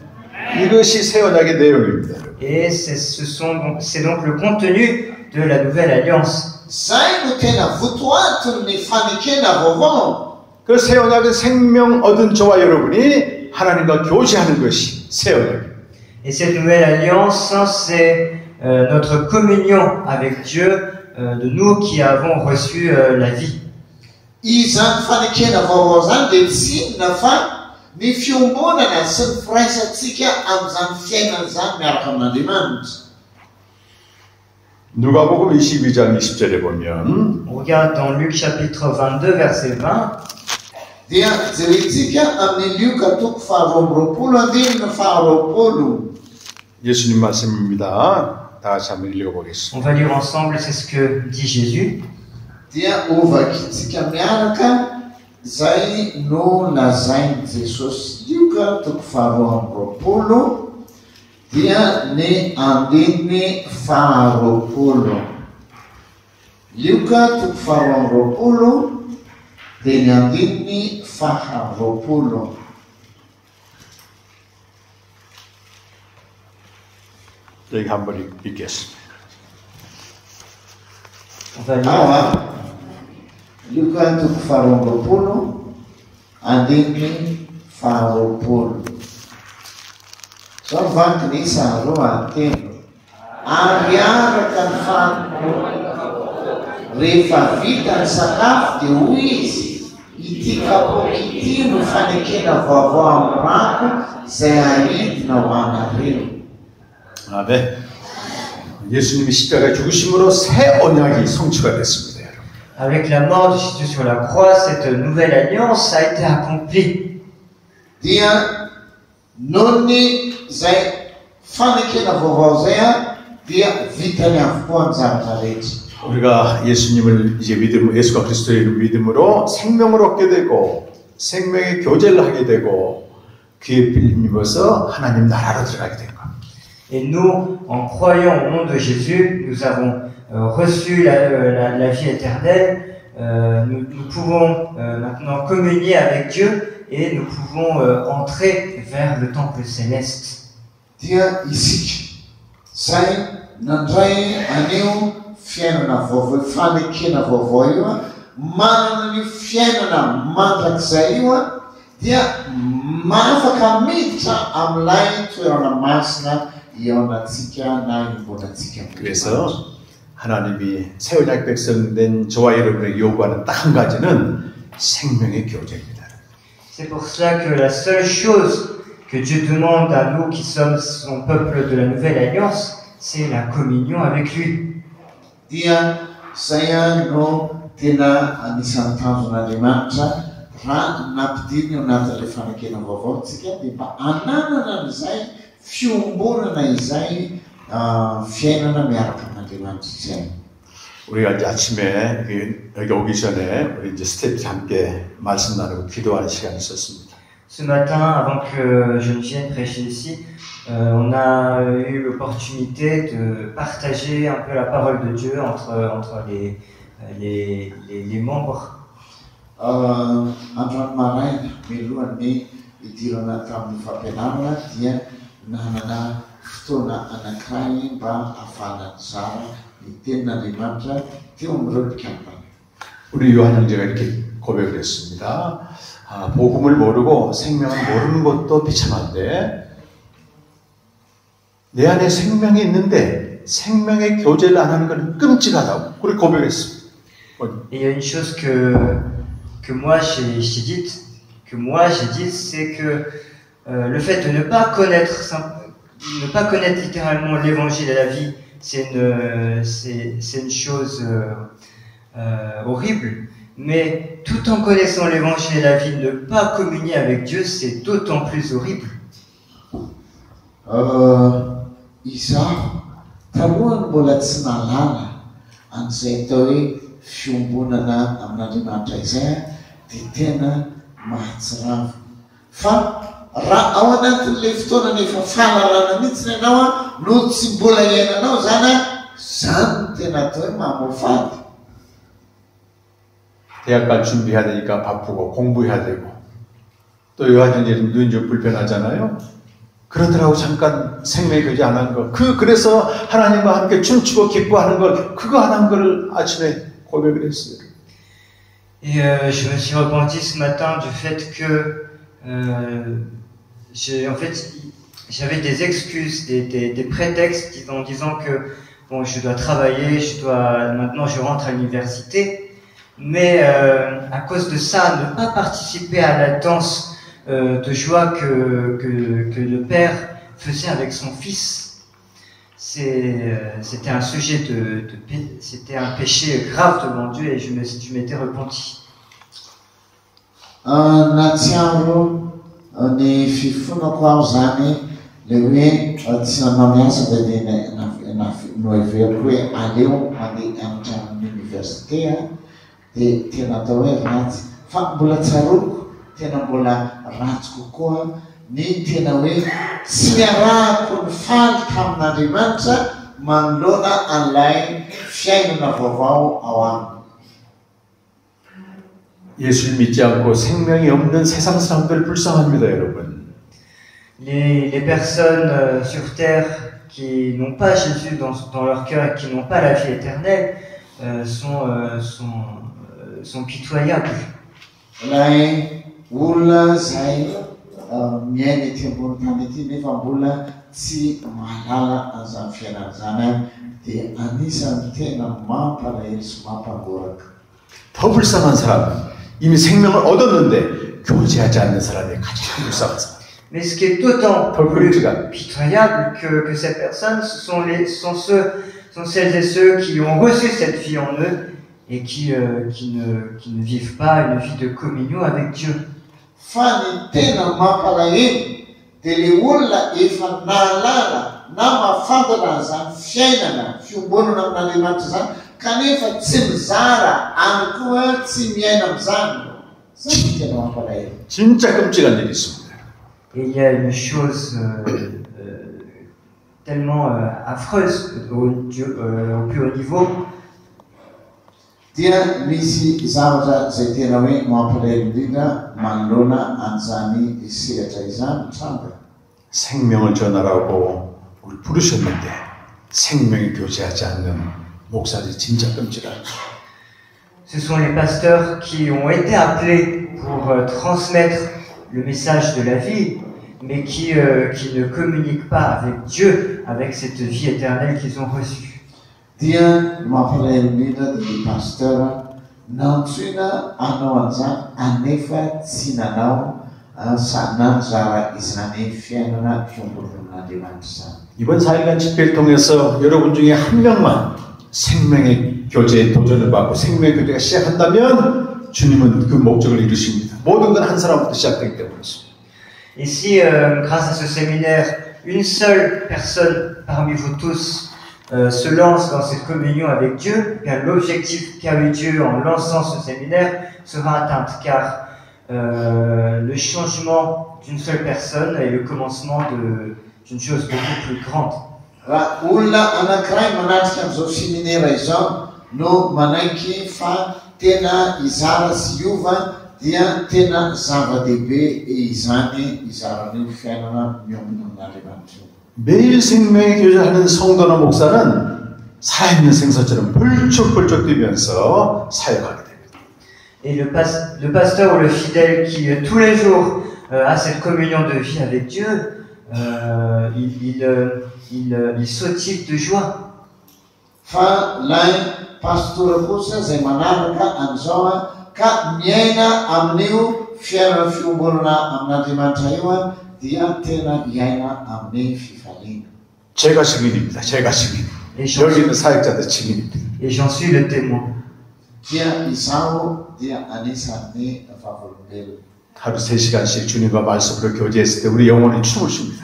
이것이 새 언약의 내용입니다. Et c'est donc le contenu de la nouvelle alliance. Zay no tena votoatony ny fanekena vaovao. 그 새 언약은 생명 얻은 저와 여러분이 하나님과 교제하는 것이 새 언약입니다. Et cette nouvelle alliance, c'est notre communion avec Dieu, de nous qui avons reçu la vie. Izany fanekena vaovao zany dia tsy inona fa ny fiombonana sy ny firaisantsika amin'izany fiainana zany miaraka amin'Andriamanitra. 누가복음 22장 20절에 보면 On regarde dans Luc chapitre 22, verset 20. Dia jerentsika amin'ny Luka toko faharoa amby roapolo andininy faharoapolo. 예수님 말씀입니다. 다 같이 한번 읽어보겠습니다. On va lire ensemble, c'est ce que dit Jésus. Dia ovakitsika miaraka zay no lazainy Jesosy. Luka toko faharoa amby roapolo dia ny andininy faharoapolo. Luka toko faharoa amby roapolo dia ny andininy faharoapolo. 여기 한번 읽겠습니다. Awa, Luka faharoapolo, andininy faharoapolo. Zao vaky ny isa roa telo. Ary araka ny faharoapolo. Rehefa vita ny sakafo dia hoy izy, ity kapoaka ity no fanekena vaovao amin'ny rako izay aridina ho anareo. 아멘. 예수님이 십자가에 죽으심으로 새 언약이 성취가 됐습니다, 여러분. Avec la mort de Jésus sur la croix, cette nouvelle alliance a été accomplie. Dia nony izay fanekena vaovao zay dia vitany avokoa ny zavatra rehetra. 우리가 예수님을 이제 예수가 그리스도의 믿음으로 생명을 얻게 되고 생명의 교제를 하게 되고 그의 빌림 입어서 하나님 나라로 들어가게 된 겁니다. Et nous, en croyant au nom de Jésus, nous avons reçu la vie éternelle. Nous pouvons maintenant communier avec Dieu et nous pouvons entrer vers le temple céleste. Dia isika zay nandray anio fiainana vaovao, fanekena vaovao io manana ny fiainana mandrakizay io dia afaka miditra amin'ilay toerana masina ionantsika na imbonantsika. 그래서 하나님이 새 언약 백성 된 저와 여러분에게 요구하는 딱 한 가지는 생명의 교제입니다. C'est pour cela que la seule chose que Dieu demande à nous qui sommes son peuple de la nouvelle alliance, c'est la communion avec lui. Dia saya no tena anisan'ny tanjon'Andriamanitra raha nampidiny ao anatin'ilay fanekena vaovao tsika dia mba ananana an'izay fiomborana izay fiainana miaraka amin'Andriamanitra izay. 우리가 이제 아침에 여기 오기 전에 우리 이제 스태프들이 함께 말씀 나누고 기도하는 시간이 있었습니다. Ce matin, avant que je ne vienne prêcher ici, on a eu l'opportunité de partager un peu la parole de Dieu entre les membres. Androany maraina milohan'ny idirana tamin'ny fampianarana dia nanana fotoana anankiray mba ahafahana tsara ny tenin'Andriamanitra teo amin'ireo mpikambana. 우리 요한 형제가 이렇게 고백을 했습니다. 복음을 모르고 생명을 모르는 것도 비참한데 내 안에 생명이 있는데 생명의 교제를 안 하는 것은 끔찍하다고 그렇게 고백했습니다. Et il y a une chose que moi j'ai dit, c'est que le fait de ne pas connaître littéralement l'évangile et la vie, c'est une chose horrible. Mais tout en connaissant l'évangile et la vie, ne pas communier avec Dieu, c'est d'autant plus horrible. Izaho taloha mbola tsy nalala an'izay atao hoe fiombonana amin'Andriamanitra izay dia tena mahatsiravo. Fa raha ao anatin'ilay fotoana nefa fahalalana mihitsy ianao no tsy mbola iainanao zany no tena atao hoe mamofady. 대학 갈 준비해야 되니까 바쁘고 공부해야 되고 또 요한 형제는 눈이 좀 불편하잖아요. 그러더라고 잠깐 생명의 교제 안 한 거. 그래서 하나님과 함께 춤추고 기뻐하는 걸 그거 안 한 걸 아침에 고백을 했어요. Et je me suis repenti ce matin du fait que j'avais des excuses, des prétextes en disant que bon, je dois travailler, maintenant je rentre à l'université. Mais à cause de ça, ne pas participer à la danse de joie que le père faisait avec son fils, c'était un sujet c'était un péché grave devant Dieu et je m'étais repenti. Natsiaro ny fifonako aho zany le hoe tsy nanao miasa dia noeveriko hoe aleo mandeha amin'ny université dia tena atao hoe ratsy fa mbola tsaroko tena mbola ratsy kokoa ny tena hoe tsy miarahako ny faly tamin'Andriamanitra manoloana an'ilay fiainana vaovao ao aminy. 예수를 믿지 않고 생명이 없는 세상 사람들 불쌍합니다, 여러분. Les personnes sur terre qui n'ont pas Jésus dans leur cœur et qui n'ont pas la vie éternelle sont pitoyables. Ilay olona izay miaina ety ambony tany ety nefa mbola tsy mahalala an'izany fiainana zany dia anisan'ny tena mampalahelo sy mampangoraka. 더 불쌍한 사람은 이미 생명을 얻었는데 교제하지 않는 사람이 가장 불쌍한 사람. Mais ce qui est d'autant plus pitoyable que ces personnes, ce sont celles et ceux qui ont reçu cette vie en eux et qui ne vivent pas une vie de communion avec Dieu. Fa ny tena mampalahelo dia le olona efa nahalala na mahafantatra an'izany fiainana fiombonana amin'Andriamanitra zany kanefa tsy mizara any koa tsy miaina amin'izany. Zany tena mampalahelo. 진짜 끔찍한 일이 있습니다. Et il y a une chose tellement affreuse au plus haut niveau. Dia misy zavatra izay tena hoe mampalahelo indrindra manoloana an'izany sehatra izany tranga. 생명을 전하라고 우리 부르셨는데 생명이 교제하지 않는 목사들이 진짜 끔찍하죠. Ce sont les pasteurs qui ont été appelés pour transmettre le message de la vie, mais qui ne communiquent pas avec Dieu, avec cette vie éternelle qu'ils ont reçue. Dia mampalahelo indrindra dia ny pasteur nantsoina hanao an'izany anefa tsy nanao nanjara izany fiainana fiombonan'Andriamanitra zany. 이번 4일간 집회를 통해서 여러분 중에 한 명만 생명의 교제에 도전을 받고 생명의 교제가 시작한다면 주님은 그 목적을 이루십니다. 모든 건 한 사람부터 시작되기 때문에 그렇습니다. Et si, grâce à ce séminaire, une seule personne parmi vous tous se lance dans cette communion avec Dieu, bien l'objectif qu'a eu Dieu en lançant ce séminaire sera atteint, car le changement d'une seule personne est le commencement d'une chose beaucoup plus grande. Raha olona anankiray manatrika amin'izao seminaire izao no manaiky fa tena izara sy iova dia tena zava-dehibe izany izaran'io fiainana miombona amin'Andriamanitra. 매일 생명의 교제하는 성도나 목사는 살아있는 생선처럼 벌쩍벌쩍 뛰면서 사역하게 됩니다. Et le pasteur ou le fidèle qui tous les jours a cette communion de vie avec Dieu, il sautille de joie. Fa lay pastora kosa izay manaraka an'izao ka miaina amin'io fiainana fiombonana amin'Andriamanitra io dia tena iaina amin'ny fifaliana. 제가 증인입니다. 제가 증인. 여기 있는 사역자들 증인입니다. Et j'en suis le témoin. Dia izaho dia anisan'ny vavolombelona. 하루 3시간씩 주님과 말씀으로 교제했을 때 우리 영혼이 춤을 춥니다.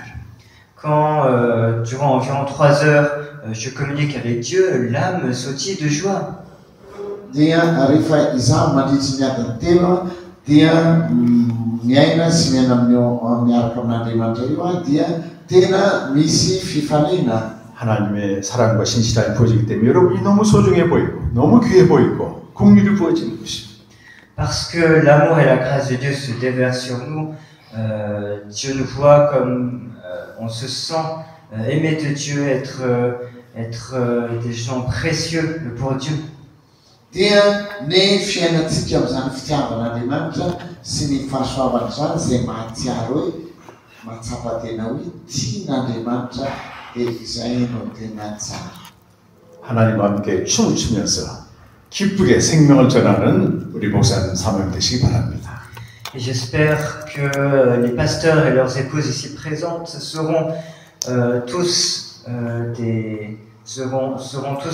Quand, durant environ 3 heures, je communique avec Dieu, l'âme sautille de joie. Dia rehefa izaho mandritra ny adiny telo dia miaina sy miaina miaraka amin'Andriamanitra io dia tena misy fifaliana. 하나님의 사랑과 신실함이 보여지기 때문에 여러분이 너무 소중해 보이고 너무 귀해 보이고 긍휼이 부어지는 것입니다. Parce que l'amour et la grâce de Dieu se déversent sur nous, Dieu nous voit comme on se sent aimé de Dieu, être des gens précieux pour Dieu. Dia ny fiainantsika amin'izany fitiavan'Andriamanitra sy ny fahasoavana izany izay mahatsiaro hoe mahatsapa tena hoe tian'Andriamanitra dia izay no tena tsara. 하나님과 함께 춤을 추면서 기쁘게 생명을 전하는 우리 목사님 사모님 되시기 바랍니다. Et j'espère que les pasteurs et leurs épouses ici présentes seront tous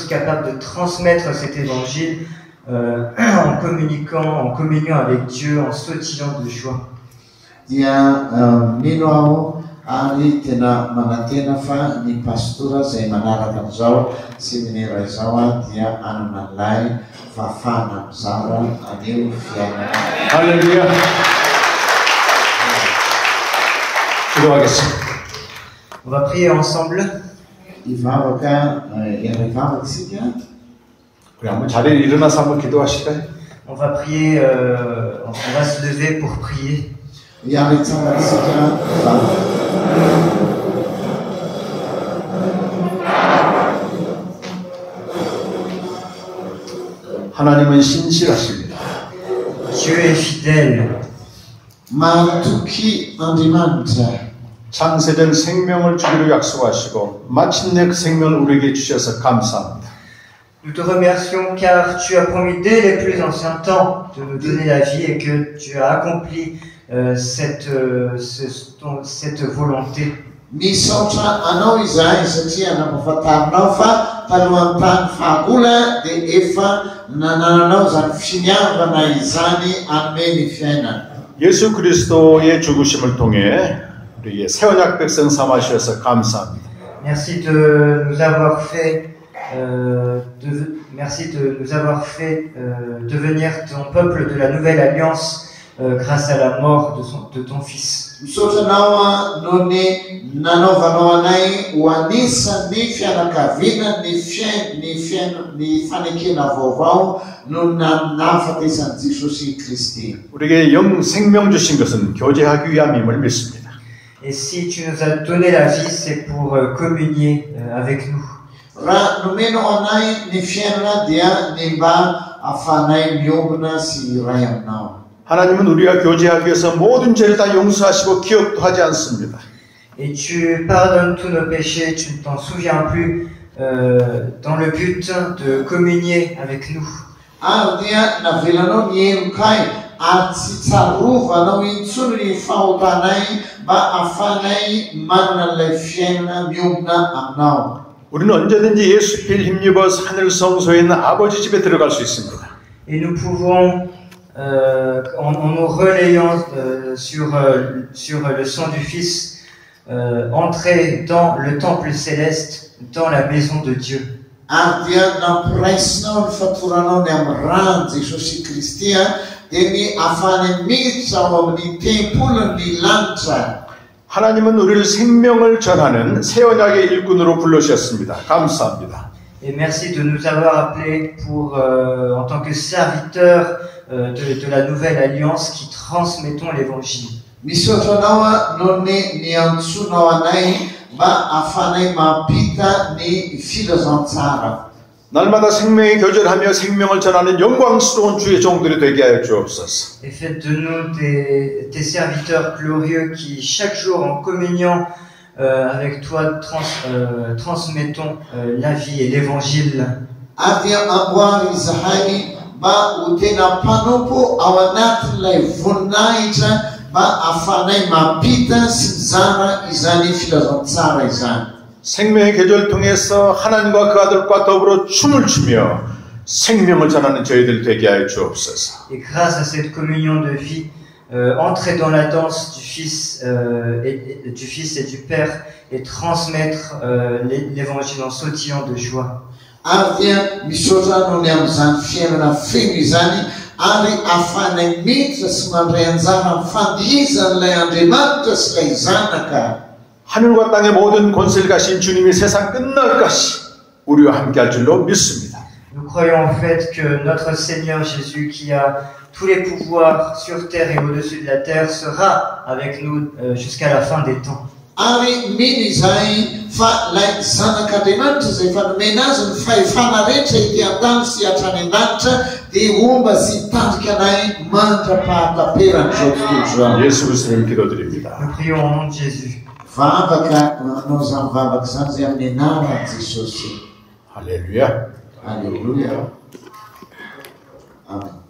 capables de transmettre cet évangile en communiquant, en communion avec Dieu, en sautillant de joie. Dia mino aho ary tena manantena fa ny pastora izay manaraka an'izao seminaire izao dia anana an'ilay fahafahana mizara aneo fiainana. 할렐루야. 기도하겠습니다. On va prier ensemble. Ivavaka iarivavaka isika. 우리 한번 자리에 일어나서 한번 기도하실까요? On va prier, on va se lever pour prier. Iaritsara isika. Andriamanitra. 창세전 생명을 주기로 약속하시고 마침내 그 생명을 우리에게 주셔서 감사합니다. Nous te remercions car tu as promis dès les plus anciens temps de nous donner la vie et que tu as accompli cette volonté. Misaotra anao izahay satria nampafantarinao fa talohan'ny tany fahagola dia efa nananao zany finiavana izany anome ny fiainana. 예수 그리스도의 죽으심을 통해 우리에게 새 언약 백성 삼으셔서 감사합니다. Merci de nous avoir fait devenir ton peuple de la nouvelle alliance grâce à la mort de ton fils. Misaotranao no ny nanaovanao anay ho anisan'ny fianakaviana ny fanekena vaovao no nahafatesan'i Jesosy Kristy. 우리에게 영 생명 주신 것은 교제하기 위함임을 믿습니다. Et si tu nous as donné la vie, c'est pour communier avec nous. Raha nomeno anay ny fiainana dia ny mba ahafahanay miobina sy iray aminao. 하나님은 우리가 교제하기 위해서 모든 죄를 다 용서하시고 기억도 하지 않습니다. Et tu pardonnes tous nos péchés, tu ne t'en souviens plus dans le but de communier avec nous. Ary dia navelanao ny elokay ary tsy tsarovanao intsony ny fahotanay mba ahafahanay manana ilay fiainana miobina aminao. 우리는 언제든지 예수 피를 힘입어서 하늘 성소에 있는 아버지 집에 들어갈 수 있습니다. Et nous pouvons, en nous relayant sur le sang du Fils, entrer dans le temple céleste, dans la maison de Dieu. Ary dia nampiraisinao ny fatoranao ny amin'ny rano Jesosy Kristy dia ny ahafahanay miditra ao amin'ny tempolon'ny lanitra. 하나님은 우리를 생명을 전하는 새 언약의 일꾼으로 불러주셨습니다. 감사합니다. Et merci de nous avoir appelés en tant que serviteurs de la nouvelle alliance qui transmettons l'évangile. Misaotranao no ny antsonao anay mba ahafahanay mampita ny filazantsara. 날마다 생명의 교제하며 생명을 전하는 영광스러운 주의 종들이 되게 하여 주옵소서. Et faites de nous tes serviteurs glorieux qui chaque jour en communion avec toi transmettons la vie et l'évangile. Ary dia amboary izahay mba ho tena mpanompo ao anatin'ilay voninahitra mba ahafahanay mampita sy mizara izany filazantsara izany. 생명의 계절을 통해서 하나님과 그 아들과 더불어 춤을 추며 생명을 전하는 저희들 되게 하여 주옵소서. Et grâce à cette communion de vie, entrer dans la danse du Fils et du Père et transmettre l'évangile en sautillant de joie. Ary dia misaotra noho ny amin'izany fiainana feno izany ary ahafahanay miditra sy mandray anjara amin'ny fandihizan'ilay Andriamanitra sy ilay zanaka. 하늘과 땅의 모든 권세를 가신 주님이 세상 끝날까지 우리와 함께할 줄로 믿습니다. Nous croyons en fait que notre Seigneur Jésus, qui a tous les pouvoirs sur terre et au-dessus de la terre, sera avec nous jusqu'à la fin des temps. Ary mino izay fa ilay zanak'Andriamanitra izay efa nomena azy ny fahefana rehetra ety an-tany sy hatrany an-danitra dia omba sy hitandrika anay mandra-pahataperany izao tontolo izao. 예수 그리스도님 기도드립니다. Nous prions au nom de Jésus. Vavaka nanao izany vavaka izany izay amin'ny anaran'i Jesosy. 할렐루야. Alléluia. Amen.